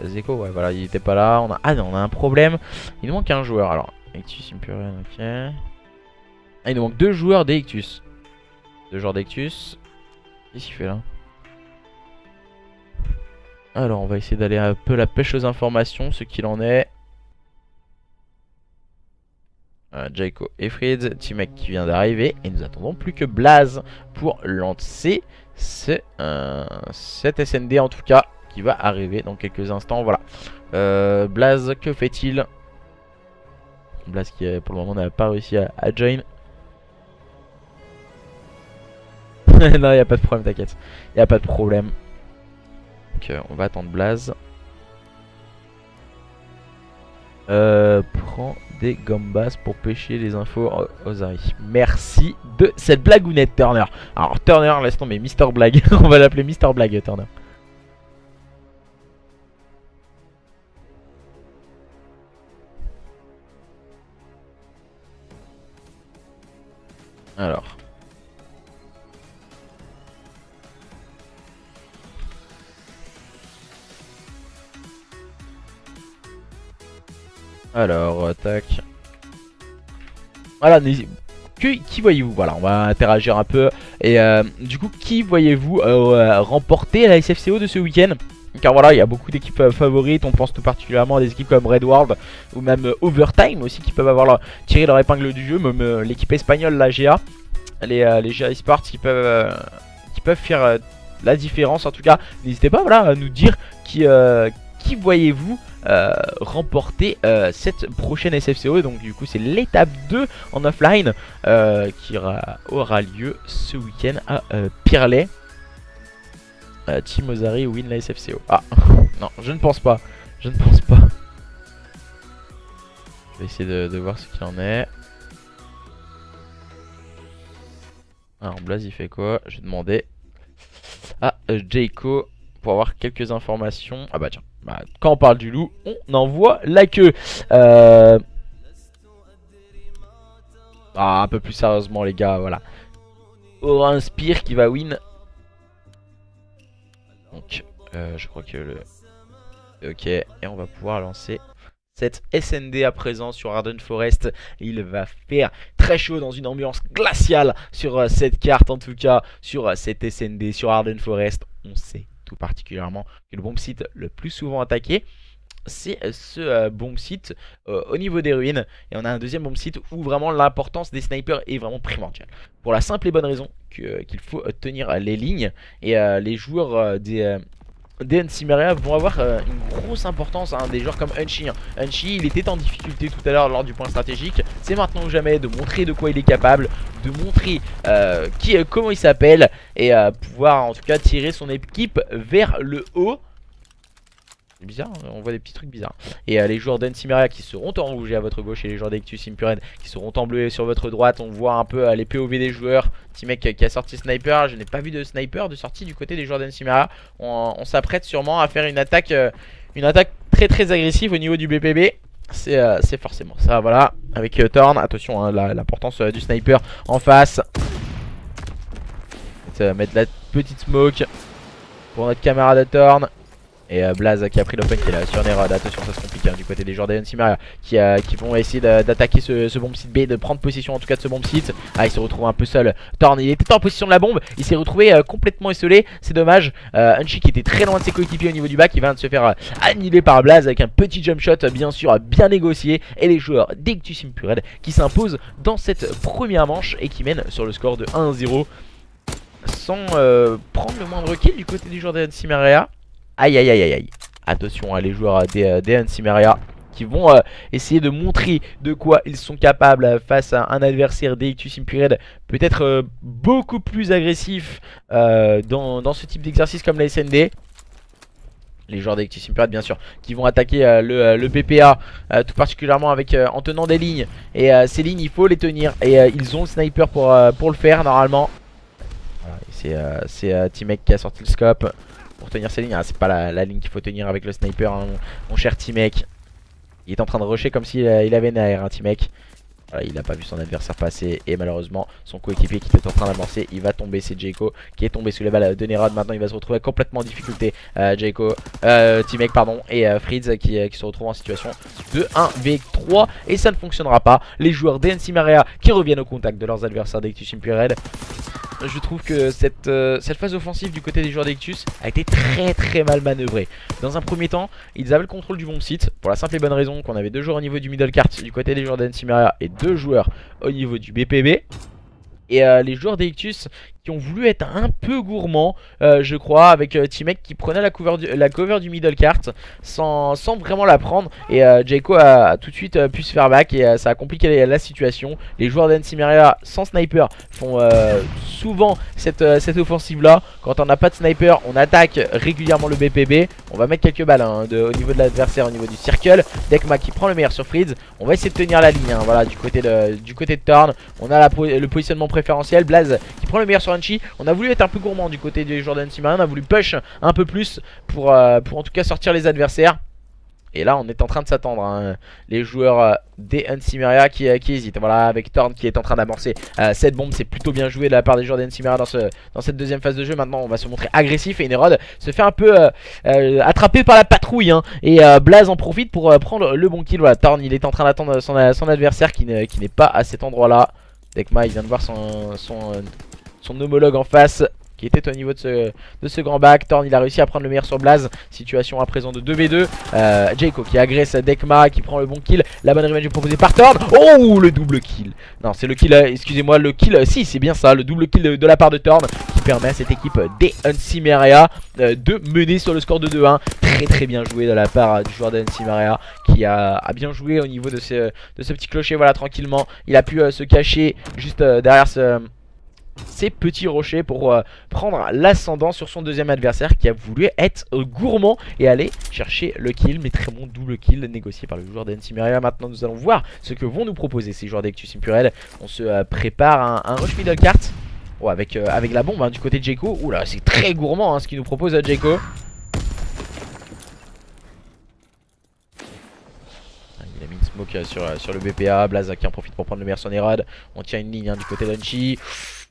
Zeko ouais voilà il était pas là. On a un problème. Il nous manque un joueur. Alors Ictus Imperial, ok. Ah il nous manque deux joueurs d'Ictus. Deux joueurs d'Ictus. Qu'est-ce qu'il fait là? Alors on va essayer d'aller un peu la pêche aux informations, ce qu'il en est. Jaiko et Fritz, T-Mec qui vient d'arriver. Et nous attendons plus que Blaze pour lancer cette SND en tout cas. Qui va arriver dans quelques instants. Voilà. Blaze, que fait-il? Blaze qui pour le moment n'a pas réussi à join. Non, il n'y a pas de problème, t'inquiète. Il n'y a pas de problème. Donc on va attendre Blaze. Prends des gambas pour pêcher les infos aux Ari. Merci de cette blagounette Turner. Alors Turner, laisse tomber, Mister Blague. On va l'appeler Mister Blague Turner. Alors Alors, tac. Voilà, qui voyez-vous? Voilà, on va interagir un peu. Et du coup, qui voyez-vous remporter la SFCO de ce week-end? Car voilà, il y a beaucoup d'équipes favorites. On pense tout particulièrement à des équipes comme Red World ou même Overtime aussi qui peuvent avoir tiré leur épingle du jeu. Même l'équipe espagnole, la GA, les GA Esports qui peuvent faire la différence. En tout cas, n'hésitez pas voilà, à nous dire qui voyez-vous remporter cette prochaine SFCO. Donc du coup c'est l'étape 2 en offline qui aura lieu ce week-end à Pirley. Team Ozari win la SFCO. Ah non, je ne pense pas. Je ne pense pas. Je vais essayer de voir ce qu'il en est. Alors Blaze il fait quoi? Je vais demander à Jayco pour avoir quelques informations. Ah bah tiens, quand on parle du loup, on envoie la queue. Un peu plus sérieusement les gars, voilà. Aura un Spear qui va win. Donc je crois que le... Ok, et on va pouvoir lancer cette SND à présent sur Arden Forest. Il va faire très chaud dans une ambiance glaciale sur cette carte, en tout cas sur cette SND, sur Arden Forest. On sait tout particulièrement que le bomb site le plus souvent attaqué, c'est ce bomb site au niveau des ruines. Et on a un deuxième bomb site où vraiment l'importance des snipers est vraiment primordiale. Pour la simple et bonne raison qu'il faut tenir les lignes. Et les joueurs des NCMeria vont avoir une grosse importance, hein, des joueurs comme Unchy. Unchy, il était en difficulté tout à l'heure lors du point stratégique. C'est maintenant ou jamais de montrer de quoi il est capable, de montrer comment il s'appelle et pouvoir en tout cas tirer son équipe vers le haut. C'est bizarre, hein, on voit des petits trucs bizarres. Et les joueurs d'NCMeria qui seront en rouge à votre gauche et les joueurs d'Ectus Impured qui seront en bleu sur votre droite. On voit un peu les POV des joueurs. Petit mec qui a sorti sniper. Je n'ai pas vu de sniper de sortie du côté des joueurs d'NCMeria. On s'apprête sûrement à faire une attaque très très agressive au niveau du BPB. C'est forcément ça, voilà. Avec Thorn, attention hein, l'importance du sniper en face. Mettre la petite smoke pour notre camarade Thorn. Et Blaze qui a pris l'open qui est là sur Nerod. Attention, ça se complique hein, du côté des joueurs des NCMeria qui vont essayer d'attaquer ce bomb site B, de prendre possession en tout cas de ce bomb site. Ah, il se retrouve un peu seul. Thorn, il était en position de la bombe, il s'est retrouvé complètement isolé, c'est dommage. Unchy qui était très loin de ses coéquipiers au niveau du bac, il vient de se faire annihiler par Blaze avec un petit jump shot bien sûr bien négocié. Et les joueurs d'Ectus Impured qui s'imposent dans cette première manche et qui mènent sur le score de 1-0 sans prendre le moindre kill du côté du joueur des NCMeria. Aïe aïe aïe aïe aïe. Attention à les joueurs des NCMeria qui vont essayer de montrer de quoi ils sont capables face à un adversaire d'Ectus Impured peut-être beaucoup plus agressif dans ce type d'exercice comme la SND. Les joueurs d'Ectus Impured bien sûr qui vont attaquer le BPA tout particulièrement avec en tenant des lignes. Et ces lignes il faut les tenir et ils ont le sniper pour le faire normalement. Voilà, c'est T-Mec qui a sorti le scope pour tenir ses lignes. Ah, c'est pas la ligne qu'il faut tenir avec le sniper hein, mon cher T-Mec. Il est en train de rusher comme s'il avait une AR hein, T-Mec. Voilà, il a pas vu son adversaire passer et malheureusement son coéquipier qui était en train d'avancer, il va tomber. C'est Jayco qui est tombé sous les balles de Nerod. Maintenant il va se retrouver complètement en difficulté. T-Mec pardon et Fritz qui se retrouve en situation de 1v3 et ça ne fonctionnera pas. Les joueurs d'NCMeria qui reviennent au contact de leurs adversaires d'Ectus Impured. Je trouve que cette phase offensive du côté des joueurs d'Ectus a été très mal manœuvrée. Dans un premier temps, ils avaient le contrôle du bomb site pour la simple et bonne raison qu'on avait 2 joueurs au niveau du middle cart du côté des joueurs d'NCMeria et 2 joueurs au niveau du BPB. Et les joueurs d'Ectus qui ont voulu être un peu gourmands, je crois, avec T-Mec qui prenait la cover du middle cart sans vraiment la prendre. Et Jayco a tout de suite pu se faire back et ça a compliqué la situation. Les joueurs d'NCMeria sans sniper font souvent cette offensive là. Quand on n'a pas de sniper, on attaque régulièrement le BPB. On va mettre quelques balles hein, au niveau de l'adversaire, au niveau du circle. Dekma qui prend le meilleur sur Fritz. On va essayer de tenir la ligne hein, voilà, du côté de Thorn. On a le positionnement préférentiel. Blaze qui prend le meilleur sur Unchy. On a voulu être un peu gourmand du côté des joueurs d'NCMeria. On a voulu push un peu plus pour en tout cas sortir les adversaires. Et là on est en train de s'attendre, hein. Les joueurs des Unsimeria qui hésitent. Voilà, avec Thorn qui est en train d'amorcer cette bombe. C'est plutôt bien joué de la part des joueurs des Unsimeria dans cette deuxième phase de jeu. Maintenant on va se montrer agressif et Nerod se fait un peu attraper par la patrouille, hein. Et Blaze en profite pour prendre le bon kill. Voilà, Thorn il est en train d'attendre son adversaire qui n'est pas à cet endroit là. Dekma il vient de voir son homologue en face qui était au niveau de ce grand back. Thorn il a réussi à prendre le meilleur sur Blaze. Situation à présent de 2v2. Jayco qui agresse Dekma, qui prend le bon kill. La bonne revenge proposée par Thorn. Oh, le double kill. Non, c'est le kill, excusez-moi, le kill, si c'est bien ça, le double kill de la part de Thorn qui permet à cette équipe des Unsimeria de mener sur le score de 2-1. Très très bien joué de la part du joueur des Unsimeria qui a bien joué au niveau de ce petit clocher. Voilà, tranquillement, il a pu se cacher juste derrière ces petits rochers pour prendre l'ascendant sur son deuxième adversaire qui a voulu être gourmand et aller chercher le kill. Mais très bon double kill négocié par le joueur d'Unsimeria. Maintenant nous allons voir ce que vont nous proposer ces joueurs d'Ectus Impurel. On se prépare un rush middle cart. Oh, avec la bombe, hein, du côté de Jayco. Oula, c'est très gourmand, hein, ce qu'il nous propose Jayco. Il a mis une smoke sur le BPA. Blaze qui en profite pour prendre le meilleur son Nerod. On tient une ligne, hein, du côté d'Unchi.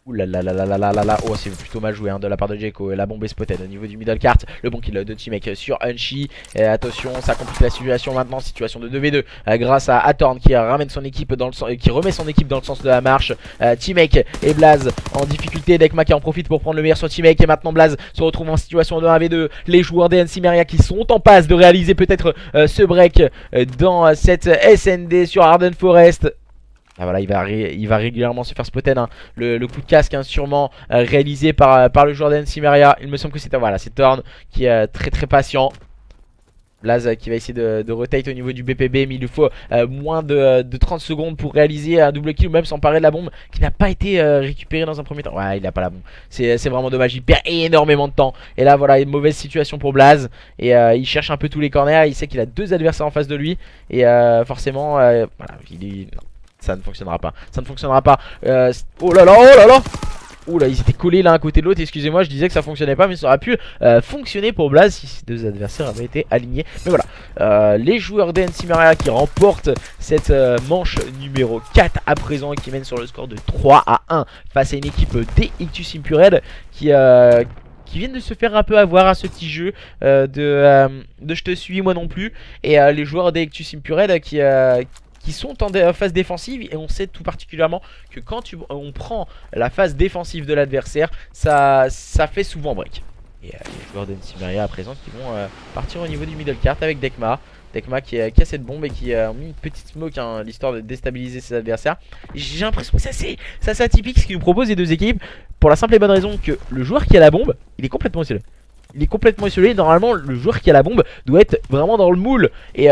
Ouh là là là là là là là là. Oh, c'est plutôt mal joué, hein, de la part de Jayco. La bombe est spotted au niveau du middle cart. Le bon kill de T-Mec sur Unchi. Attention, ça complique la situation maintenant. Situation de 2v2 grâce à Thorn qui ramène son équipe dans le sens, qui remet son équipe dans le sens de la marche. T-Mec et Blaze en difficulté. Dekma qui en profite pour prendre le meilleur sur T-Mec. Et maintenant Blaze se retrouve en situation de 1v2. Les joueurs des Unsimeria qui sont en passe de réaliser peut-être ce break dans cette SND sur Arden Forest. Ah voilà, il va régulièrement se faire spotter, hein. Le coup de casque, hein, sûrement réalisé par le joueur d'Unsimeria. Il me semble que c'est c'est Thorn qui est très très patient. Blaze qui va essayer de rotate au niveau du BPB, mais il lui faut moins de 30 secondes pour réaliser un double kill ou même s'emparer de la bombe qui n'a pas été récupérée dans un premier temps. Ouais, il n'a pas la bombe. C'est vraiment dommage, il perd énormément de temps. Et là voilà, une mauvaise situation pour Blaze. Et il cherche un peu tous les corners, il sait qu'il a deux adversaires en face de lui. Et forcément, voilà, non. Ça ne fonctionnera pas. Ça ne fonctionnera pas. Oh là là, oh là là. Ouh là, ils étaient collés l'un à côté de l'autre. Excusez-moi, je disais que ça fonctionnait pas, mais ça aurait pu fonctionner pour Blaze si ces deux adversaires avaient été alignés. Mais voilà, les joueurs d'Unsimeria qui remportent cette manche numéro 4 à présent et qui mènent sur le score de 3-1 face à une équipe d'Ectus Impurel qui viennent de se faire un peu avoir à ce petit jeu de je te suis moi non plus. Et les joueurs d'Ectus Impurel qui sont en phase défensive, et on sait tout particulièrement que quand on prend la phase défensive de l'adversaire, ça fait souvent break. Et les joueurs d'Unsimeria à présent qui vont partir au niveau du middle cart avec Dekma. Dekma qui a cette bombe et qui a mis une petite smoke, hein, l'histoire de déstabiliser ses adversaires. J'ai l'impression que c'est assez atypique ce qu'il nous propose les deux équipes, pour la simple et bonne raison que le joueur qui a la bombe, il est complètement isolé. Il est complètement isolé. Normalement le joueur qui a la bombe doit être vraiment dans le moule et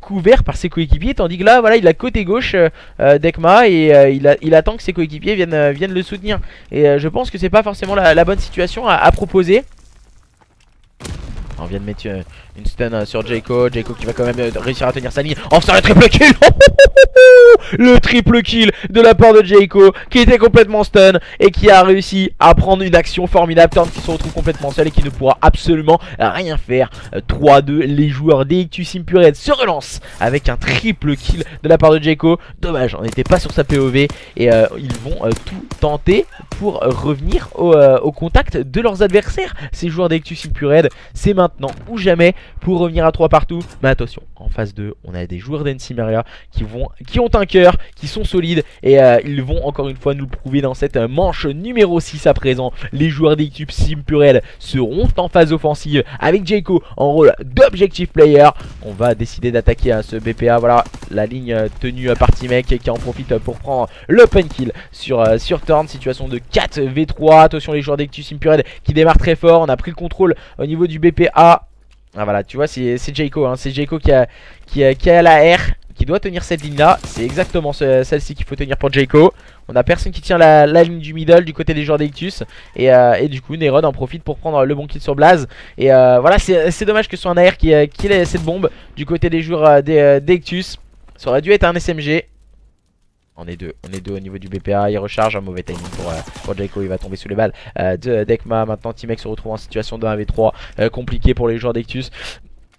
couvert par ses coéquipiers. Tandis que là voilà, il a côté gauche Dekma et il attend que ses coéquipiers viennent le soutenir. Et je pense que c'est pas forcément la bonne situation à proposer. On vient de mettre une stun sur Jayco. Jayco qui va quand même réussir à tenir sa ligne en faisant le triple kill. Le triple kill de la part de Jayco qui était complètement stun et qui a réussi à prendre une action formidable. Thorn qui se retrouve complètement seul et qui ne pourra absolument rien faire. 3-2, les joueurs d'Ectus Impurel se relancent avec un triple kill de la part de Jayco. Dommage, on n'était pas sur sa POV et ils vont tout tenter pour revenir au contact de leurs adversaires. Ces joueurs d'Ectus Impurel, c'est maintenant ou jamais pour revenir à 3 partout. Mais attention, en phase 2, on a des joueurs d'Unsimeria qui ont un cœur, qui sont solides et ils vont encore une fois nous le prouver dans cette manche numéro 6 à présent. Les joueurs d'Ectus Impurel seront en phase offensive avec Jayco en rôle d'objective player. On va décider d'attaquer à ce BPA. Voilà la ligne tenue par T-Mec qui en profite pour prendre l'open kill sur Thorn. Situation de 4v3. Attention, les joueurs d'Ectus Impurel qui démarrent très fort. On a pris le contrôle au niveau du BPA. Ah voilà, tu vois, c'est Jayco, hein, c'est Jayco qui a la R, qui doit tenir cette ligne là. C'est exactement celle-ci qu'il faut tenir pour Jayco. On a personne qui tient la ligne du middle du côté des joueurs d'Ectus. Et du coup Nerod en profite pour prendre le bon kill sur Blaze. Et voilà, c'est dommage que ce soit un AR qui ait cette bombe du côté des joueurs d'Ectus. Ça aurait dû être un SMG. On est deux au niveau du BPA, il recharge, un mauvais timing pour Jayco, il va tomber sous les balles de Dekma. Maintenant T-Mec se retrouve en situation de 1v3, compliqué pour les joueurs d'Ectus.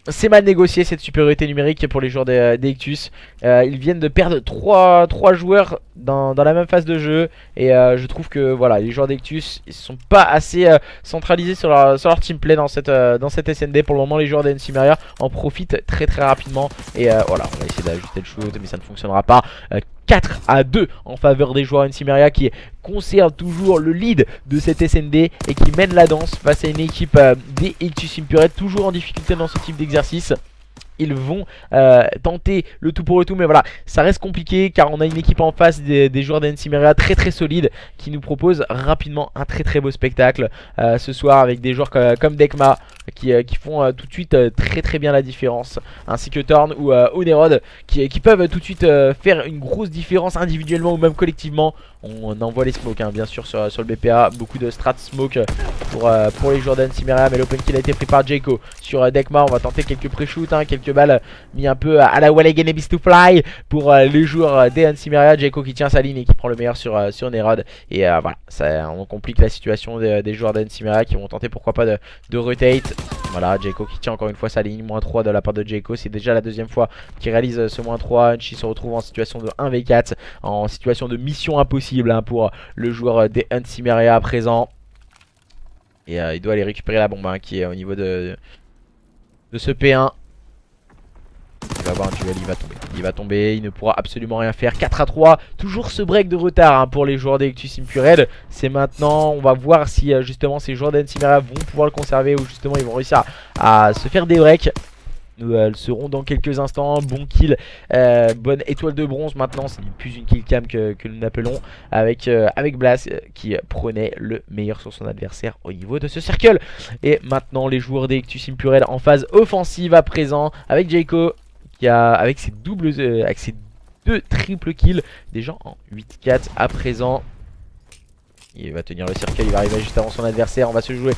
C'est mal négocié cette supériorité numérique pour les joueurs d'Ectus. Ils viennent de perdre 3 joueurs dans la même phase de jeu. Et je trouve que voilà, les joueurs d'Ectus ils sont pas assez centralisés sur leur team play dans cette SND. Pour le moment les joueurs d'NCMeria en profitent très rapidement. Et voilà, on va essayer d'ajuster le shoot mais ça ne fonctionnera pas. 4-2 en faveur des joueurs NCMeria qui conservent toujours le lead de cette SND et qui mènent la danse face à une équipe des Ectus Impure, toujours en difficulté dans ce type d'exercice. Ils vont tenter le tout pour le tout, mais voilà, ça reste compliqué car on a une équipe en face des joueurs d'NCMeria très solide qui nous propose rapidement un très beau spectacle ce soir avec des joueurs comme Dekma qui font tout de suite très bien la différence, ainsi que Thorn ou Nerod qui peuvent tout de suite faire une grosse différence individuellement ou même collectivement. On envoie les smokes bien sûr sur le BPA, beaucoup de strat smoke pour les joueurs d'NCMeria, mais l'open kill a été pris par Jayco sur Dekma. On va tenter quelques pré-shoots, quelques balles mis un peu à la Wall Again Abyss to Fly pour les joueurs des NCMeria. Jayco qui tient sa ligne et qui prend le meilleur sur Nerod. Et voilà, on complique la situation des joueurs d'NCMeria qui vont tenter pourquoi pas de rotate. Voilà, Jayco qui tient encore une fois sa ligne, -3 de la part de Jayco. C'est déjà la deuxième fois qu'il réalise ce -3. Unchi se retrouve en situation de 1v4, en situation de mission impossible pour le joueur des NCMeria à présent. Et il doit aller récupérer la bombe qui est au niveau de ce P1. Il va avoir un duel, il va tomber, il ne pourra absolument rien faire. 4-3, toujours ce break de retard pour les joueurs d'Ectus Impure. C'est maintenant, on va voir si justement ces joueurs d'NCMeria vont pouvoir le conserver ou justement ils vont réussir à se faire des breaks. Nous le serons dans quelques instants. Bon kill, bonne étoile de bronze. Maintenant c'est plus une kill cam que nous appelons avec Blas qui prenait le meilleur sur son adversaire au niveau de ce cercle. Et maintenant les joueurs d'Ectus Impure en phase offensive à présent avec Jayco qui a avec ses avec ses 2 triple kills déjà en 8-4 à présent. Il va tenir le cercle, il va arriver juste avant son adversaire. On va se jouer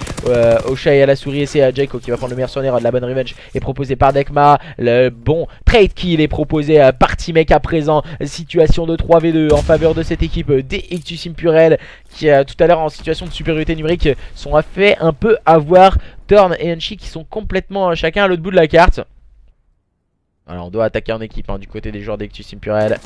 au chat et à la souris. Et c'est Jayco qui va prendre le meilleur sur Nerod. La bonne revenge est proposée par Dekma. Le bon trade kill est proposé par T-Mec à présent. Situation de 3v2 en faveur de cette équipe des Ectus Impure qui tout à l'heure en situation de supériorité numérique sont fait un peu avoir. Thorn et Unchi qui sont complètement chacun à l'autre bout de la carte. Alors on doit attaquer en équipe du côté des joueurs d'Ectus Impure.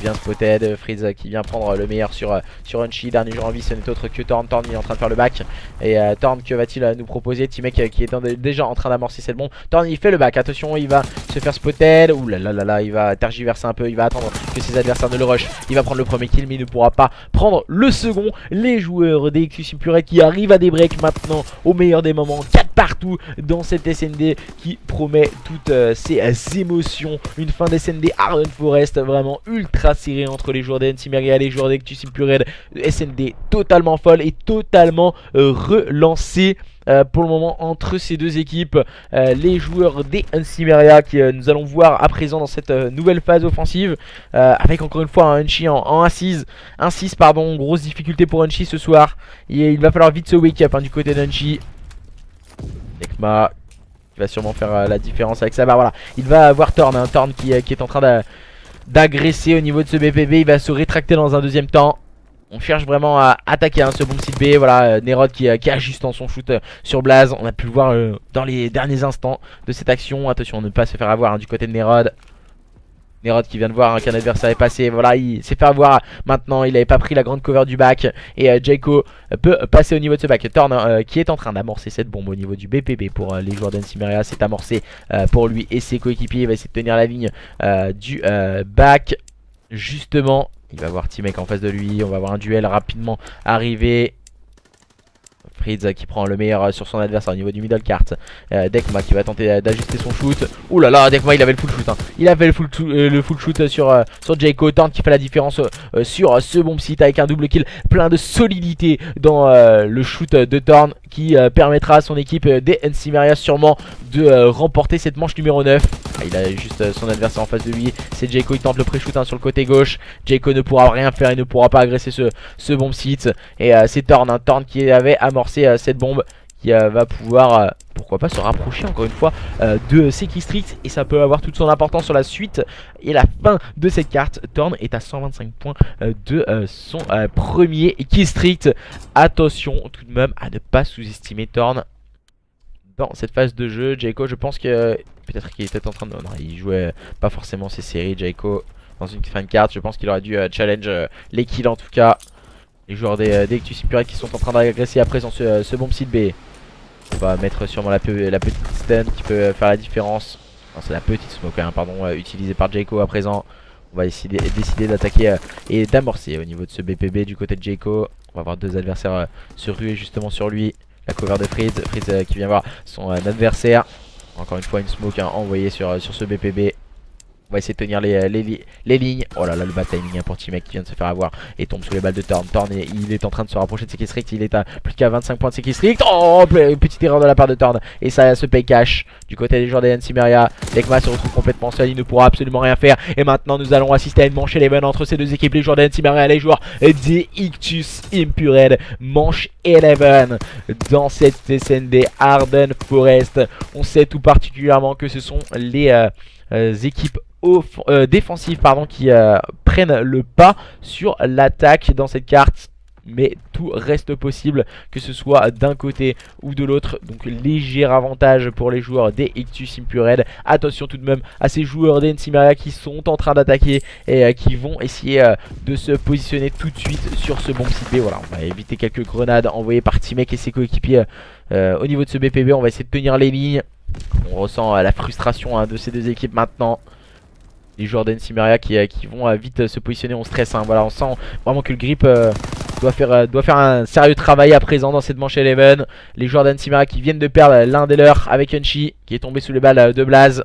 Bien spotted, Freeze qui vient prendre le meilleur sur Unchi. Dernier joueur en vie, ce n'est autre que Thorn. Thorn il est en train de faire le back. Et Thorn, que va-t-il nous proposer? T-Mec qui est déjà en train d'amorcer cette bombe. Thorn il fait le back, attention, il va se faire spotted. Ouh là là, il va tergiverser un peu, il va attendre que ses adversaires ne le rush. Il va prendre le premier kill mais il ne pourra pas prendre le second. Les joueurs des Ectus Impure qui arrivent à des breaks maintenant au meilleur des moments. 4 partout dans cette SND qui promet toutes ces émotions. Une fin d'SND Arden Forest vraiment ultra serré entre les joueurs de NCMeria et les joueurs d'Ectus Impure. SND totalement folle et totalement relancée pour le moment entre ces deux équipes. Les joueurs des NCMeria qui nous allons voir à présent dans cette nouvelle phase offensive avec encore une fois un Unchi en 1-6 pardon, grosse difficulté pour Unchi ce soir et il va falloir vite se wake up du côté d'Unchi. Dekma qui va sûrement faire la différence avec ça. Voilà, il va avoir Thorn, Thorn qui est en train d'agresser au niveau de ce BPB. Il va se rétracter dans un deuxième temps. On cherche vraiment à attaquer ce bon site B. Voilà, Nerod qui ajuste son shoot sur Blaze. On a pu le voir dans les derniers instants de cette action. Attention à ne pas se faire avoir du côté de Nerod. Nerod qui vient de voir qu'un adversaire est passé. Voilà, il s'est fait avoir. Maintenant, il n'avait pas pris la grande cover du back. Et Jayco peut passer au niveau de ce back. Thorn qui est en train d'amorcer cette bombe au niveau du BPB pour les joueurs d'NCMeria. C'est amorcé pour lui et ses coéquipiers. Il va essayer de tenir la ligne du back. Justement, il va voir T-Mec en face de lui. On va avoir un duel rapidement arrivé. Fritz qui prend le meilleur sur son adversaire au niveau du middle cart. Dekma qui va tenter d'ajuster son shoot. Ouh là là, Dekma il avait le full shoot. Il avait le full shoot sur Jayco. Thorn qui fait la différence sur ce bomb site avec un double kill. Plein de solidité dans le shoot de Thorn qui permettra à son équipe des NCMeria sûrement de remporter cette manche numéro 9. Il a juste son adversaire en face de lui. C'est Jayco, il tente le pré-shoot sur le côté gauche. Jayco ne pourra rien faire, il ne pourra pas agresser ce bomb site. Et c'est Thorn, Thorn qui avait amorcé cette bombe qui va pouvoir pourquoi pas se rapprocher encore une fois de ses killstreaks. Et ça peut avoir toute son importance sur la suite et la fin de cette carte. Thorn est à 125 points de son premier killstreak. Attention tout de même à ne pas sous-estimer Thorn dans cette phase de jeu. Jayco, je pense que peut-être qu'il était en train de... Non, il jouait pas forcément ses séries. Jayco dans une fin de carte, je pense qu'il aurait dû challenge les kills en tout cas. Les joueurs des Ictus Impured qui sont en train d'agresser à présent ce bomb site B. On va mettre sûrement la petite stun qui peut faire la différence. C'est la petite smoke hein, pardon, utilisée par Jayco à présent. On va décider d'attaquer et d'amorcer au niveau de ce BPB du côté de Jayco. On va avoir deux adversaires se ruer justement sur lui. La cover de Freeze, qui vient voir son adversaire. Encore une fois une smoke hein, envoyée sur ce BPB. On va essayer de tenir les lignes. Oh là là, le bad timing pour T-Mec qui vient de se faire avoir et tombe sous les balles de Thorn. Thorn il est en train de se rapprocher de Sekistrict. Il est à plus qu'à 25 points de Sekistrict. Oh, petite erreur de la part de Thorn. Et ça se paye cash du côté des joueurs des Ensimeria. Dekma se retrouve complètement seul. Il ne pourra absolument rien faire. Et maintenant, nous allons assister à une manche 11 entre ces deux équipes. Les joueurs des Ensimeria, les joueurs des Ictus Impured. Manche 11 dans cette SND Arden Forest. On sait tout particulièrement que ce sont les équipes défensives qui prennent le pas sur l'attaque dans cette carte. Mais tout reste possible que ce soit d'un côté ou de l'autre. Donc léger avantage pour les joueurs des Ictus Impured. Attention tout de même à ces joueurs des Ensimeria qui sont en train d'attaquer et qui vont essayer de se positionner tout de suite sur ce bomb site B. Voilà, on va éviter quelques grenades envoyées par T-Mec et ses coéquipiers au niveau de ce BPB. On va essayer de tenir les lignes. On ressent la frustration de ces deux équipes maintenant. Les joueurs d'Ensimeria qui vont vite se positionner, on stresse hein. Voilà, on sent vraiment que le grip doit faire un sérieux travail à présent dans cette manche 11. Les joueurs d'Ensimeria qui viennent de perdre l'un des leurs avec Unchi qui est tombé sous les balles de Blaze.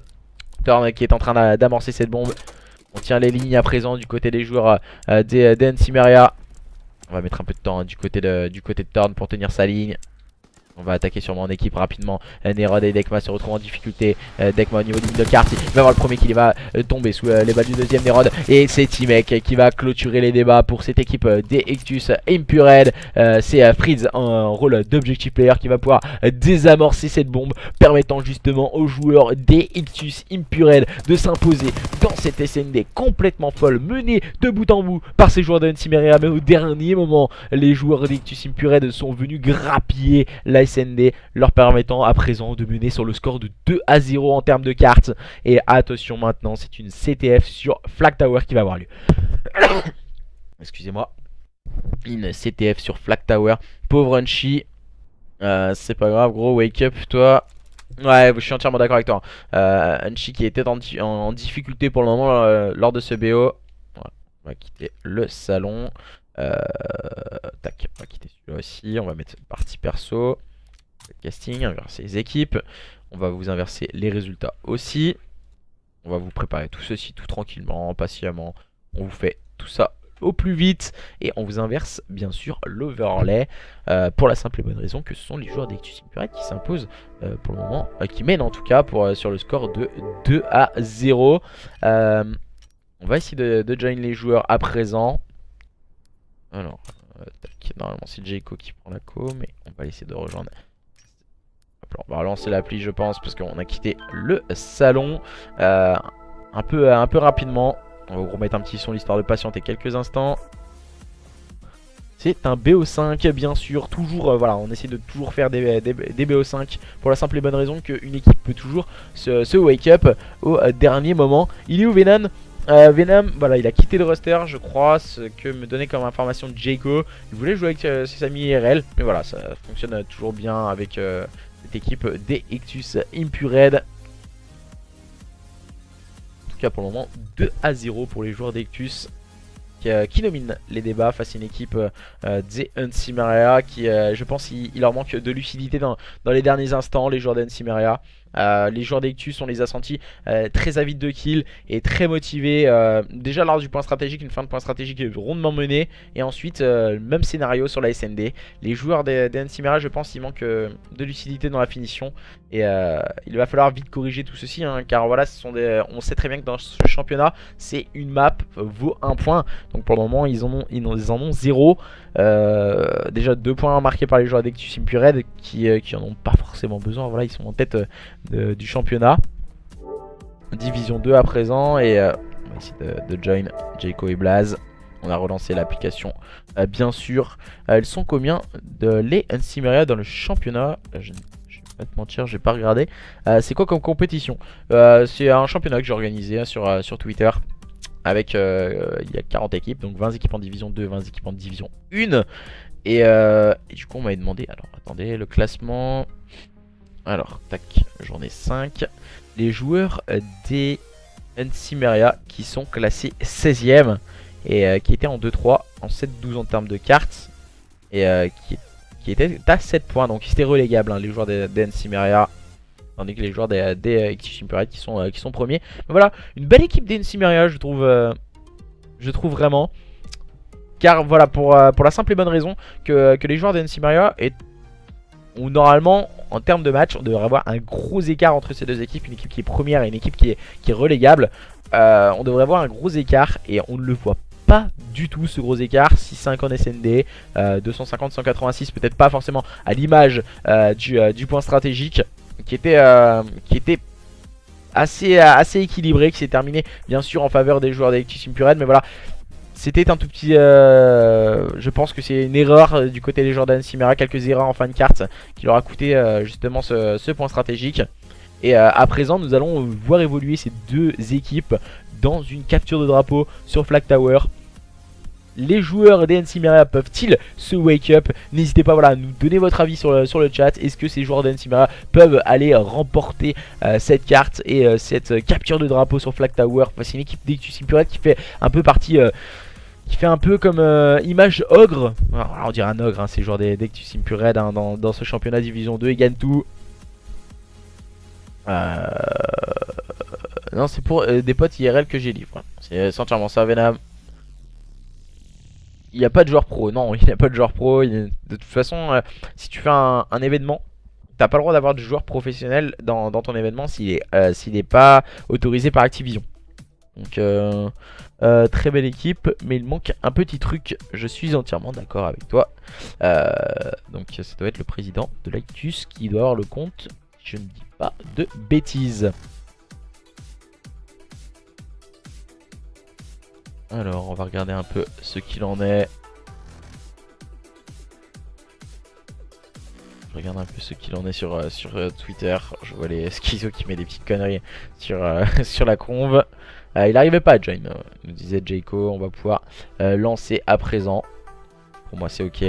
Thorn qui est en train d'amorcer cette bombe. On tient les lignes à présent du côté des joueurs d'Ensimeria. On va mettre un peu de temps du côté de Thorn pour tenir sa ligne. On va attaquer sûrement en équipe rapidement. Nerod et Dekma se retrouvent en difficulté. Dekma au niveau de carte, il va avoir le premier qui va tomber sous les balles du deuxième Nerod. Et c'est T-Mec qui va clôturer les débats pour cette équipe des Ictus Impured. C'est Freeze en rôle d'objective player qui va pouvoir désamorcer cette bombe, permettant justement aux joueurs des Ictus Impured de s'imposer dans cette SND complètement folle, menée de bout en bout par ces joueurs de Ensimeria. Mais au dernier moment, les joueurs des Ictus Impured sont venus grappiller la SND, leur permettant à présent de mener sur le score de 2-0 en termes de cartes. Et attention maintenant, c'est une CTF sur Flag Tower qui va avoir lieu. Excusez-moi. Une CTF sur Flag Tower. Pauvre Unchi. C'est pas grave gros, wake up toi. Ouais, je suis entièrement d'accord avec toi. Unchi qui était en difficulté pour le moment lors de ce BO. Voilà, on va quitter le salon. Tac, on va quitter celui-là aussi. On va mettre partie perso. Casting, inverser les équipes. On va vous inverser les résultats aussi. On va vous préparer tout ceci tout tranquillement, patiemment. On vous fait tout ça au plus vite. Et on vous inverse bien sûr l'overlay. Pour la simple et bonne raison que ce sont les joueurs d'Ictus Impured qui s'imposent pour le moment. Qui mènent en tout cas sur le score de 2-0. On va essayer de join les joueurs à présent. Alors, tac, normalement c'est Jayco qui prend la co, mais on va essayer de rejoindre. On va relancer l'appli je pense parce qu'on a quitté le salon un peu rapidement. On va vous remettre un petit son l'histoire de patienter quelques instants. C'est un BO5 bien sûr, toujours voilà, on essaie de toujours faire des BO5 pour la simple et bonne raison qu'une équipe peut toujours se wake up au dernier moment. Il est où Venom? Venom, voilà, il a quitté le roster, je crois, ce que me donnait comme information Jayco. Il voulait jouer avec ses amis IRL, mais voilà, ça fonctionne toujours bien avec cette équipe des Ictus Impured. En tout cas, pour le moment, 2-0 pour les joueurs d'Ictus qui domine les débats face à une équipe des Ensimeria qui, je pense, il leur manque de lucidité dans les derniers instants, les joueurs d'Ensimeria. Les joueurs d'Ictus, on les a sentis très avides de kills et très motivés. Déjà lors du point stratégique, une fin de point stratégique rondement menée. Et ensuite, même scénario sur la SND. Les joueurs des Ensimeria, je pense, il manque de lucidité dans la finition. Et il va falloir vite corriger tout ceci. Hein, car voilà, on sait très bien que dans ce championnat, c'est une map vaut 1 point. Donc pour le moment, ils en ont 0. Déjà 2 points marqués par les joueurs d'Ictus Impured qui en ont pas forcément besoin. Voilà, ils sont en tête du championnat. Division 2 à présent. Et on va essayer de join Jayco et Blaze. On a relancé l'application bien sûr. Elles sont combien de les Ensimeria dans le championnat? Je n'ai Pas te mentir, j'ai pas regardé. C'est quoi comme compétition? C'est un championnat que j'ai organisé sur Twitter. Avec il y a 40 équipes, donc 20 équipes en division 2, 20 équipes en division 1. Et du coup on m'avait demandé, alors attendez, le classement. Alors, tac, journée 5. Les joueurs des Encimeria qui sont classés 16ème et qui étaient en 2-3, en 7-12 en termes de cartes. Et qui étaient à 7 points, donc c'était relégable hein, les joueurs des Encimeria. Tandis que les joueurs des Active Imperial qui sont premiers. Mais voilà, une belle équipe des Encimeria, je trouve vraiment. Car voilà, pour la simple et bonne raison que les joueurs des Encimeria ont normalement, en termes de match, on devrait avoir un gros écart entre ces deux équipes. Une équipe qui est première et une équipe qui est relégable. On devrait avoir un gros écart et on ne le voit pas du tout ce gros écart. 6-5 en SND, 250-186, peut-être pas forcément à l'image du point stratégique. Qui était assez équilibré, qui s'est terminé bien sûr en faveur des joueurs d'Electus Imperial, mais voilà, c'était un tout petit je pense que c'est une erreur du côté des joueurs d'Encimeria, quelques erreurs en fin de carte qui leur a coûté justement ce point stratégique. Et à présent nous allons voir évoluer ces deux équipes dans une capture de drapeau sur Flag Tower. Les joueurs des Encimeria peuvent-ils se wake up? N'hésitez pas voilà, à nous donner votre avis sur le chat. Est-ce que ces joueurs d'Encimeria peuvent aller remporter cette carte et cette capture de drapeau sur Flag Tower? C'est une équipe d'Electus Imperial qui fait un peu partie... qui fait un peu comme image ogre. Alors, on dirait un ogre, hein, ces joueurs d'Electus Imperial hein, dans ce championnat division 2. Ils gagnent tout. Non, c'est pour des potes IRL que j'ai livré. C'est entièrement ça, Venom. Il n'y a pas de joueur pro, non, il n'y a pas de joueur pro. De toute façon, si tu fais un événement, t'as pas le droit d'avoir de joueur professionnel dans ton événement s'il est pas autorisé par Activision. Donc, très belle équipe, mais il manque un petit truc. Je suis entièrement d'accord avec toi. Donc, ça doit être le président de l'Actus qui doit avoir le compte. Je ne dis pas de bêtises. Alors, on va regarder un peu ce qu'il en est. Je regarde un peu ce qu'il en est sur Twitter. Je vois les schizos qui met des petites conneries sur la conve. Il n'arrivait pas à join, nous disait Jayco. On va pouvoir lancer à présent. Pour moi, c'est ok.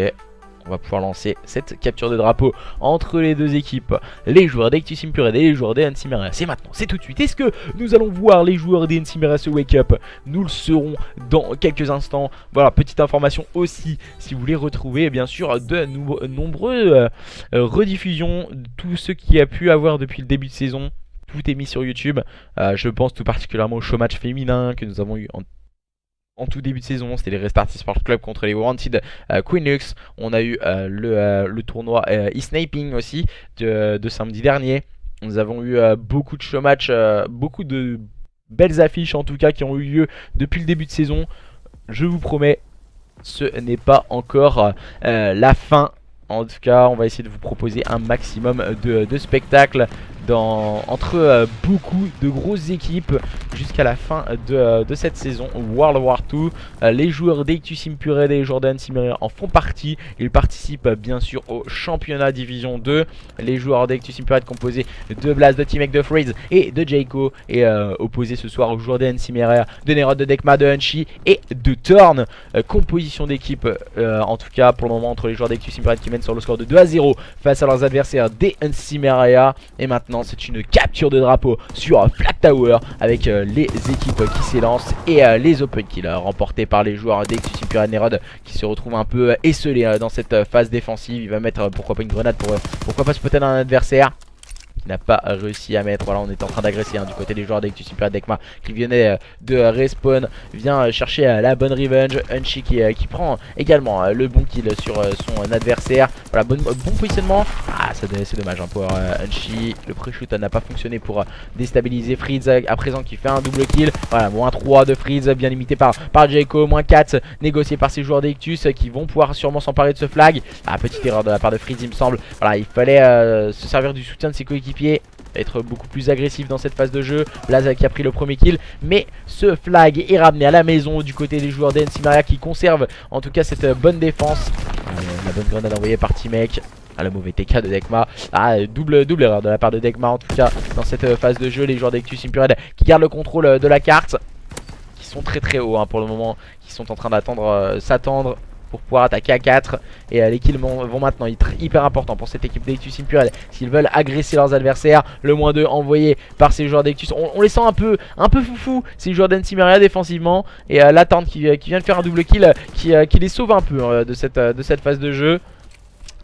On va pouvoir lancer cette capture de drapeau entre les deux équipes. Les joueurs d'Electus Imperial et les joueurs des Encimeria. C'est maintenant, c'est tout de suite. Est-ce que nous allons voir les joueurs des Encimeria se wake up? Nous le serons dans quelques instants. Voilà, petite information aussi, si vous voulez retrouver bien sûr de nombreux rediffusions. Tout ce qui a pu avoir depuis le début de saison. Tout est mis sur YouTube. Je pense tout particulièrement au showmatch féminin que nous avons eu en tout début de saison. C'était les Restart Sport Club contre les Wanted Queenux. On a eu le tournoi e-sniping aussi de samedi dernier. Nous avons eu beaucoup de showmatch, beaucoup de belles affiches en tout cas qui ont eu lieu depuis le début de saison. Je vous promets, ce n'est pas encore la fin. En tout cas, on va essayer de vous proposer un maximum de spectacles entre beaucoup de grosses équipes jusqu'à la fin de cette saison World War 2. Les joueurs d'Electus Imperial et les joueurs d'Encimeria en font partie. Ils participent bien sûr au championnat division 2. Les joueurs d'Electus Imperial composés de Blast, de T-Mec, de Freeze et de Jayco, et opposés ce soir aux joueurs d'Encimeria, de Nerod, de Dekma, de Hunchi et de Thorn. Composition d'équipe en tout cas pour le moment entre les joueurs d'Electus Imperial qui mènent sur le score de 2-0 face à leurs adversaires des Encimeria. Et maintenant c'est une capture de drapeau sur Flag Tower avec les équipes qui s'élancent et les open kills remportés par les joueurs d'Electus Imperial. Nerod qui se retrouve un peu esselé dans cette phase défensive. Il va mettre pourquoi pas une grenade pour pourquoi pas spotter un adversaire qui n'a pas réussi à mettre. Voilà, on est en train d'agresser du côté des joueurs d'Electus Imperial. Dekma qui venait de respawn vient chercher la bonne revenge. Hunchi qui prend également le bon kill sur son adversaire. Voilà, bon positionnement. Ah, c'est dommage pour Hunchi. Le pré-shoot n'a pas fonctionné pour déstabiliser Freeze à présent qui fait un double kill. Voilà, moins 3 de Freeze, bien limité par Jayco. Moins 4 négocié par ces joueurs d'Electus qui vont pouvoir sûrement s'emparer de ce flag. Ah, petite erreur de la part de Freeze, il me semble. Voilà, il fallait se servir du soutien de ses coéquipiers, être beaucoup plus agressif dans cette phase de jeu. Blaza qui a pris le premier kill, mais ce flag est ramené à la maison du côté des joueurs d'Encimeria qui conservent en tout cas cette bonne défense. La bonne grenade envoyée par T-Mec Ah, le mauvais TK de Dekma. Ah, double erreur de la part de Dekma en tout cas dans cette phase de jeu. Les joueurs d'Ectus Impure qui gardent le contrôle de la carte, qui sont très hauts pour le moment, qui sont en train d'attendre, s'attendre pour pouvoir attaquer à 4. Et les kills vont maintenant être hyper importants pour cette équipe d'Ectus Impure s'ils veulent agresser leurs adversaires. Le -2 envoyé par ces joueurs d'Ectus, on les sent un peu foufou ces joueurs d'Ensimeria défensivement. Et la Torn qui vient de faire un double kill qui les sauve un peu de cette phase de jeu.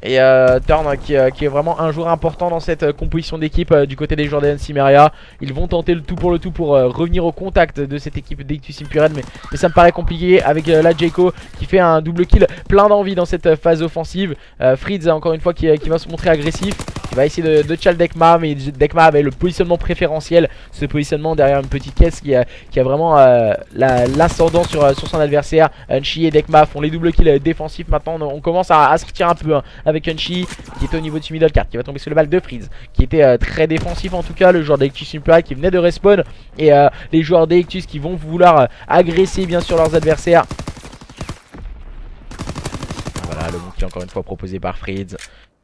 Et Torn qui est vraiment un joueur important dans cette composition d'équipe du côté des joueurs d'Ensimeria. Ils vont tenter le tout pour revenir au contact de cette équipe d'Ectus Impure, mais ça me paraît compliqué avec la Jayco qui fait un double kill plein d'envie dans cette phase offensive. Fritz encore une fois qui va se montrer agressif, qui va essayer de chal Dekma, mais Dekma avait le positionnement préférentiel, ce positionnement derrière une petite caisse qui a vraiment l'ascendant sur son adversaire. Unchi et Dekma font les double kills défensifs. Maintenant on commence à sortir un peu avec Unchi qui était au niveau du middle card, qui va tomber sur le balle de Fritz, qui était très défensif en tout cas, le joueur d'Ectus Impure qui venait de respawn. Et les joueurs d'Ectus qui vont vouloir agresser bien sûr leurs adversaires. Voilà le bon kill encore une fois proposé par Fritz.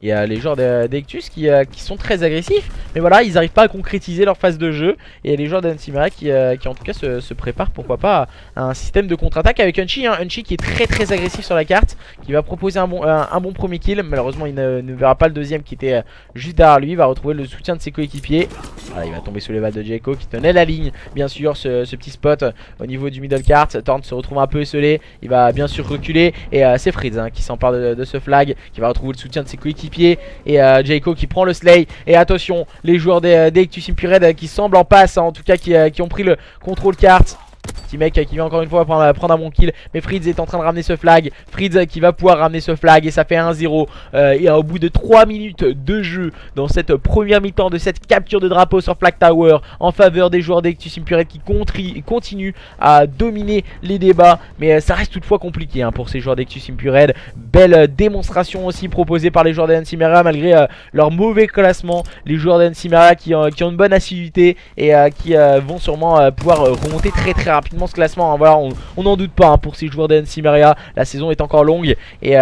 Et les joueurs d'Ectus qui sont très agressifs, mais voilà, ils n'arrivent pas à concrétiser leur phase de jeu. Et les joueurs d'Ensimeria qui en tout cas se préparent pourquoi pas à un système de contre-attaque avec Unchi, Unchi qui est très agressif sur la carte, qui va proposer un bon premier kill. Malheureusement il ne verra pas le deuxième qui était juste derrière lui. Il va retrouver le soutien de ses coéquipiers. Voilà, il va tomber sous les balles de Jayco qui tenait la ligne bien sûr, ce petit spot au niveau du middle cart. Torn se retrouve un peu esselé, il va bien sûr reculer. Et c'est Fritz qui s'empare de ce flag, qui va retrouver le soutien de ses coéquipiers. Et Jayco qui prend le slay. Et attention, les joueurs d'Ectus Impure qui semblent en passe, en tout cas qui ont pris le contrôle carte. Petit mec qui vient encore une fois prendre un bon kill. Mais Fritz est en train de ramener ce flag. Fritz qui va pouvoir ramener ce flag. Et ça fait 1-0. Et au bout de 3 minutes de jeu dans cette première mi-temps de cette capture de drapeau sur Flag Tower en faveur des joueurs d'Ectus Impure qui continuent à dominer les débats. Mais ça reste toutefois compliqué pour ces joueurs d'Ectus Impure. Belle démonstration aussi proposée par les joueurs d'Ensimeria malgré leur mauvais classement. Les joueurs d'Ensimeria qui ont une bonne assiduité et qui vont sûrement pouvoir remonter très rapidement ce classement. Voilà, on n'en doute pas pour ces joueurs d'Ensimeria. La saison est encore longue et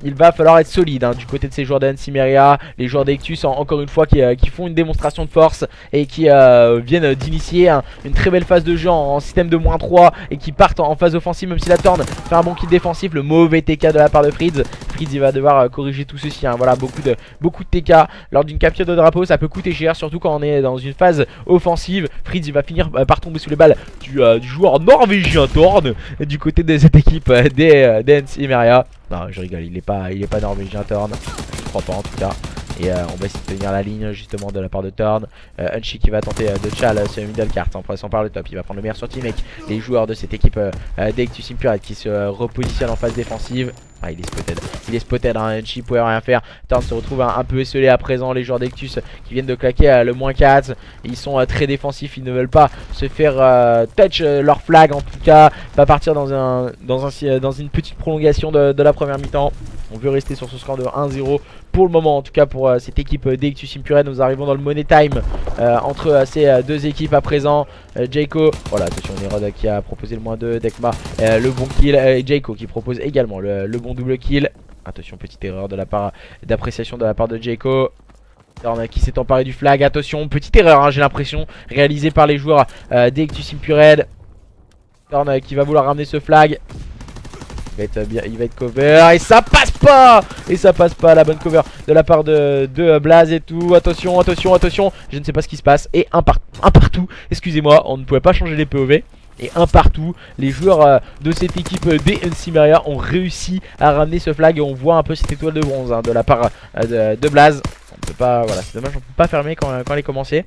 il va falloir être solide du côté de ces joueurs d'Ensimeria. Les joueurs d'Ectus encore une fois qui font une démonstration de force et qui viennent d'initier une très belle phase de jeu en système de -3 et qui partent en phase offensive, même si la Torn fait un bon kill défensif. Le mauvais TK de la part de Fritz. Fritz il va devoir corriger tout ceci. Voilà, beaucoup de TK lors d'une capture de drapeau, ça peut coûter cher, surtout quand on est dans une phase offensive. Fritz il va finir par tomber sous les balles du joueur norvégien Torn du côté de cette équipe d'Ensimeria. Non, je rigole, il est pas norvégien Torn, je crois pas en tout cas. Et on va essayer de tenir la ligne justement de la part de Torn. Unchi qui va tenter de chal sur le middle cart en passant par le top. Il va prendre le meilleur sur teammate. Les joueurs de cette équipe d'Ectus Impure qui se repositionnent en phase défensive. Ah, il est spotted, Unchi pouvait rien faire. Torn se retrouve un peu esselé à présent. Les joueurs d'Ectus qui viennent de claquer le -4. Ils sont très défensifs, ils ne veulent pas se faire touch leur flag en tout cas. Pas partir dans une petite prolongation de la première mi-temps. On veut rester sur ce score de 1-0 pour le moment, en tout cas pour cette équipe d'Ectus Impure. Nous arrivons dans le money time entre ces deux équipes à présent. Jayco, voilà, attention, Nerod qui a proposé le -2, Dekma le bon kill, et Jayco qui propose également le bon double kill. Attention, petite erreur de la part d'appréciation de la part de Jayco. Torn qui s'est emparé du flag, attention, petite erreur j'ai l'impression, réalisée par les joueurs d'Ectus Impure. Torn qui va vouloir ramener ce flag. Il va être cover et ça passe pas. La bonne cover de la part de Blaze et tout. Attention, je ne sais pas ce qui se passe. Et un partout, excusez-moi, on ne pouvait pas changer les POV. Et un partout, les joueurs de cette équipe d'Ensimeria ont réussi à ramener ce flag. Et on voit un peu cette étoile de bronze de la part de Blaze. On peut pas, voilà, c'est dommage, on peut pas fermer quand elle est commencée.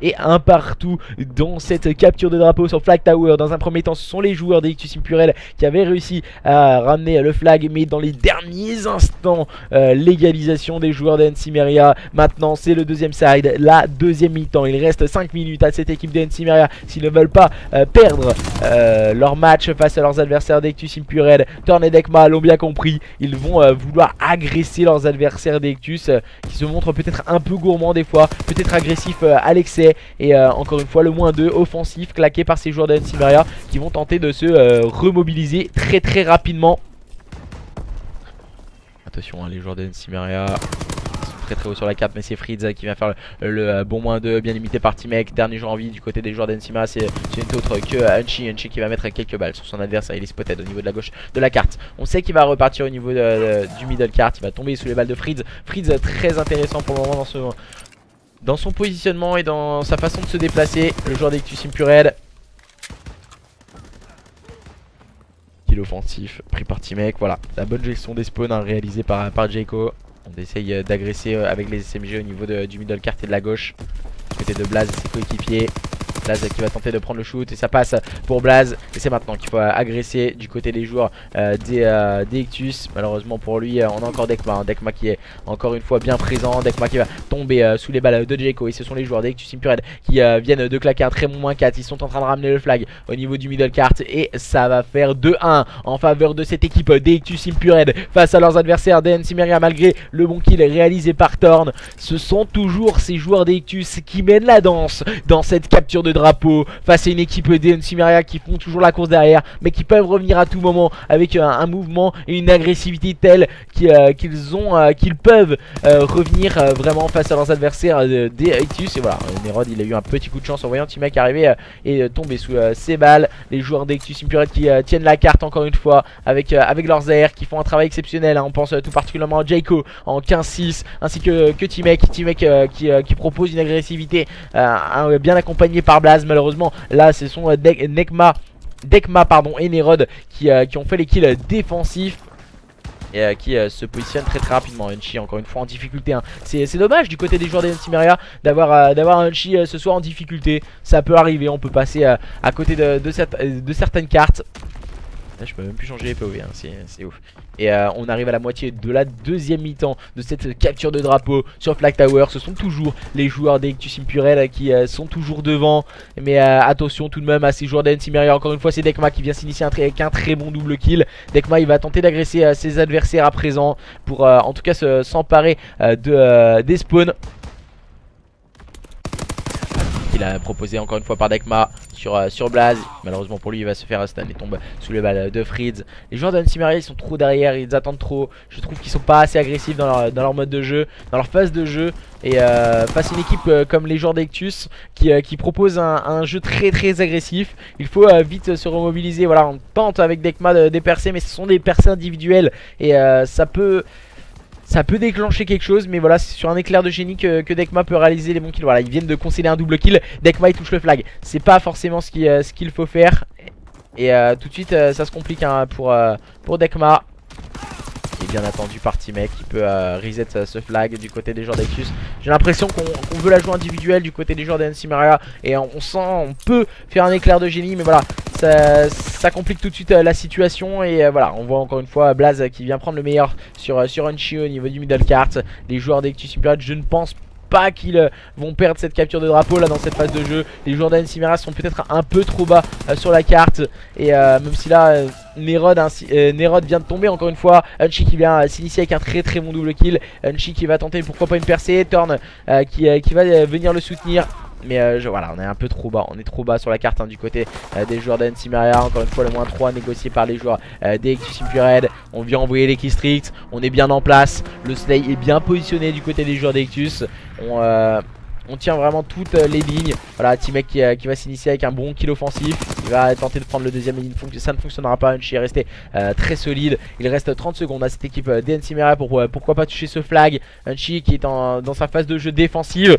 Et un partout dans cette capture de drapeau sur Flag Tower. Dans un premier temps, ce sont les joueurs d'Ectus Impure qui avaient réussi à ramener le flag, mais dans les derniers instants, l'égalisation des joueurs d'Ensimeria. Maintenant, c'est le deuxième side, la deuxième mi-temps. Il reste 5 minutes à cette équipe d'Ensimeria s'ils ne veulent pas perdre leur match face à leurs adversaires d'Ectus Impure. Torn et Dekma l'ont bien compris. Ils vont vouloir agresser leurs adversaires d'Ectus qui se montrent peut-être un peu gourmands des fois, peut-être agressifs à l'excès. Et encore une fois le -2 offensif claqué par ces joueurs d'Ensimeria qui vont tenter de se remobiliser très rapidement. Attention, hein, les joueurs de NCMeria sont très haut sur la carte, mais c'est Fritz qui vient faire le bon -2, bien limité par T-Mec. Dernier joueur en vie du côté des joueurs d'NCMeria, c'est une autre que Unchi qui va mettre quelques balles sur son adversaire. Il est spotted au niveau de la gauche de la carte. On sait qu'il va repartir au niveau du middle carte, il va tomber sous les balles de Fritz. Fritz très intéressant pour le moment dans son positionnement et dans sa façon de se déplacer. Le joueur d'Ectus Impured. Kill offensif pris par T-Mec. Voilà, la bonne gestion des spawns réalisée par Jayco. On essaye d'agresser avec les SMG au niveau du middle cart et de la gauche. Du côté de Blaze et ses coéquipiers. Blaze qui va tenter de prendre le shoot et ça passe pour Blaze. Et c'est maintenant qu'il faut agresser du côté des joueurs des Ectus. Malheureusement pour lui, on a encore Dekma. Hein. Dekma qui est encore une fois bien présent. Dekma qui va tomber sous les balles de Jayco. Et ce sont les joueurs d'Ectus Impured qui viennent de claquer un très bon -4. Ils sont en train de ramener le flag au niveau du middle cart. Et ça va faire 2-1 en faveur de cette équipe d'Ectus Impured face à leurs adversaires d'NCMeria. Malgré le bon kill réalisé par Thorn, ce sont toujours ces joueurs d'Ectus qui mènent la danse dans cette capture de drapeau face à une équipe d'NCMeria qui font toujours la course derrière, mais qui peuvent revenir à tout moment avec un mouvement et une agressivité telle qu'ils peuvent revenir vraiment face à leurs adversaires d'Ectus. Et voilà, Nerod il a eu un petit coup de chance en voyant T-Mec arriver et tomber sous ses balles. Les joueurs d'Ectus Impured qui tiennent la carte encore une fois avec leurs airs, qui font un travail exceptionnel. Hein. On pense tout particulièrement à Jayco en 15-6 ainsi que T-Mec qui propose une agressivité bien accompagnée par Blaze. Malheureusement là ce sont Dekma et Nerod qui ont fait les kills défensifs et qui se positionne très rapidement. Unchi encore une fois en difficulté. Hein. C'est dommage du côté des joueurs d'NCMeria d'avoir un Unchi ce soir en difficulté. Ça peut arriver, on peut passer à côté de certaines cartes. Là, je peux même plus changer les POV, hein. C'est ouf. Et on arrive à la moitié de la deuxième mi-temps de cette capture de drapeau sur Flag Tower. Ce sont toujours les joueurs d'Ectus Impured qui sont toujours devant. Mais attention tout de même à ces joueurs d'NCMeria. Encore une fois, c'est Dekma qui vient s'initier avec un très bon double kill. Dekma il va tenter d'agresser ses adversaires à présent pour en tout cas s'emparer des spawns. Il a proposé encore une fois par Dekma sur Blaze. Malheureusement pour lui il va se faire stun et tombe sous les balles de Fritz. Les joueurs d'NCMeria ils sont trop derrière, ils attendent trop. Je trouve qu'ils sont pas assez agressifs dans leur mode de jeu, dans leur phase de jeu. Et face à une équipe comme les joueurs d'Ectus qui propose un jeu très agressif, il faut vite se remobiliser. Voilà, on tente avec Dekma des percées, mais ce sont des percées individuelles. Et ça peut déclencher quelque chose, mais voilà, c'est sur un éclair de génie que Dekma peut réaliser les bons kills. Voilà, ils viennent de concéder un double kill. Dekma il touche le flag, c'est pas forcément ce qu'il faut faire. Et tout de suite ça se complique hein, pour Dekma, qui est bien attendu par T-Mec, qui peut reset ce flag du côté des joueurs d'Ectus. J'ai l'impression qu'on veut la jouer individuelle du côté des joueurs d'NCMeria. Et on peut faire un éclair de génie, mais voilà, ça complique tout de suite la situation. Et voilà, on voit encore une fois Blaze qui vient prendre le meilleur sur Unchi au niveau du middle cart. Les joueurs d'Ectus Impured, je ne pense pas qu'ils vont perdre cette capture de drapeau là dans cette phase de jeu. Les joueurs d'NCMeria sont peut-être un peu trop bas sur la carte. Et même si là Nerod vient de tomber encore une fois. Unchi qui vient s'initier avec un très bon double kill. Unchi qui va tenter pourquoi pas une percée. Thorn qui va venir le soutenir. Mais voilà, on est un peu trop bas, on est trop bas sur la carte hein, du côté des joueurs d'NCMeria. Encore une fois le -3 négocié par les joueurs d'Ectus Impured. On vient envoyer les killstreaks, on est bien en place. Le Slay est bien positionné du côté des joueurs d'Ectus. On tient vraiment toutes les lignes. Voilà, T-Mec qui va s'initier avec un bon kill offensif. Il va tenter de prendre le deuxième, mais ça ne fonctionnera pas. Unchi est resté très solide. Il reste 30 secondes à cette équipe d'NCMeria pour pourquoi pas toucher ce flag. Unchi qui est dans sa phase de jeu défensive.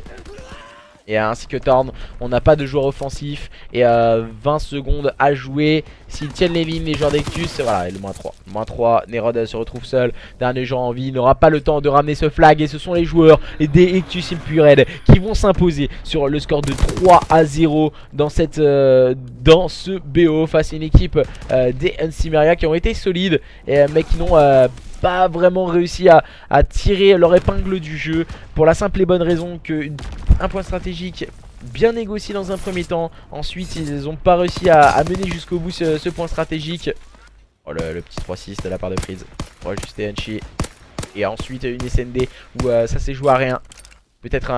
Et ainsi que Thorn, on n'a pas de joueur offensif. Et 20 secondes à jouer. S'ils tiennent les lignes, les joueurs d'Ectus, voilà, le -3. Nerod se retrouve seul. Dernier joueur en vie, il n'aura pas le temps de ramener ce flag. Et ce sont les joueurs des Ectus Impured qui vont s'imposer sur le score de 3-0 dans ce BO face à une équipe des NCMeria qui ont été solides, mais qui n'ont pas vraiment réussi à tirer leur épingle du jeu, pour la simple et bonne raison qu'un point stratégique bien négocié dans un premier temps. Ensuite ils n'ont pas réussi à mener jusqu'au bout ce point stratégique. Oh, le petit 3-6 de la part de Fritz pour ajuster Unchi. Et ensuite une SND où ça s'est joué à rien. Peut-être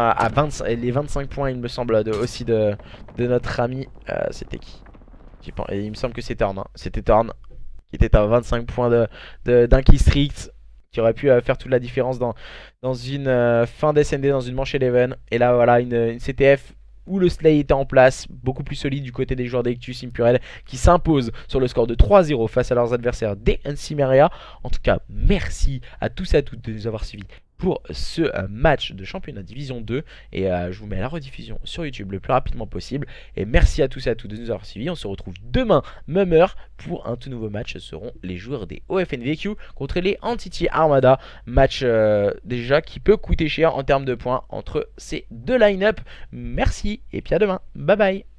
les 25 points il me semble aussi de notre ami. C'était qui? Il me semble que c'était Thorn hein. C'était Thorn qui était à 25 points d'un kill strict, qui aurait pu faire toute la différence dans une fin d'SND, dans une manche Eleven. Et là voilà, une CTF où le Slay était en place, beaucoup plus solide du côté des joueurs d'Ectus Impurel, qui s'impose sur le score de 3-0 face à leurs adversaires des Encimeria. En tout cas, merci à tous et à toutes de nous avoir suivis pour ce match de championnat division 2, et je vous mets la rediffusion sur YouTube le plus rapidement possible, et merci à tous et à toutes de nous avoir suivis. On se retrouve demain, même heure, pour un tout nouveau match. Ce seront les joueurs des OFNVQ contre les Entity Armada, match déjà qui peut coûter cher en termes de points entre ces deux line-up. Merci et puis à demain, bye bye.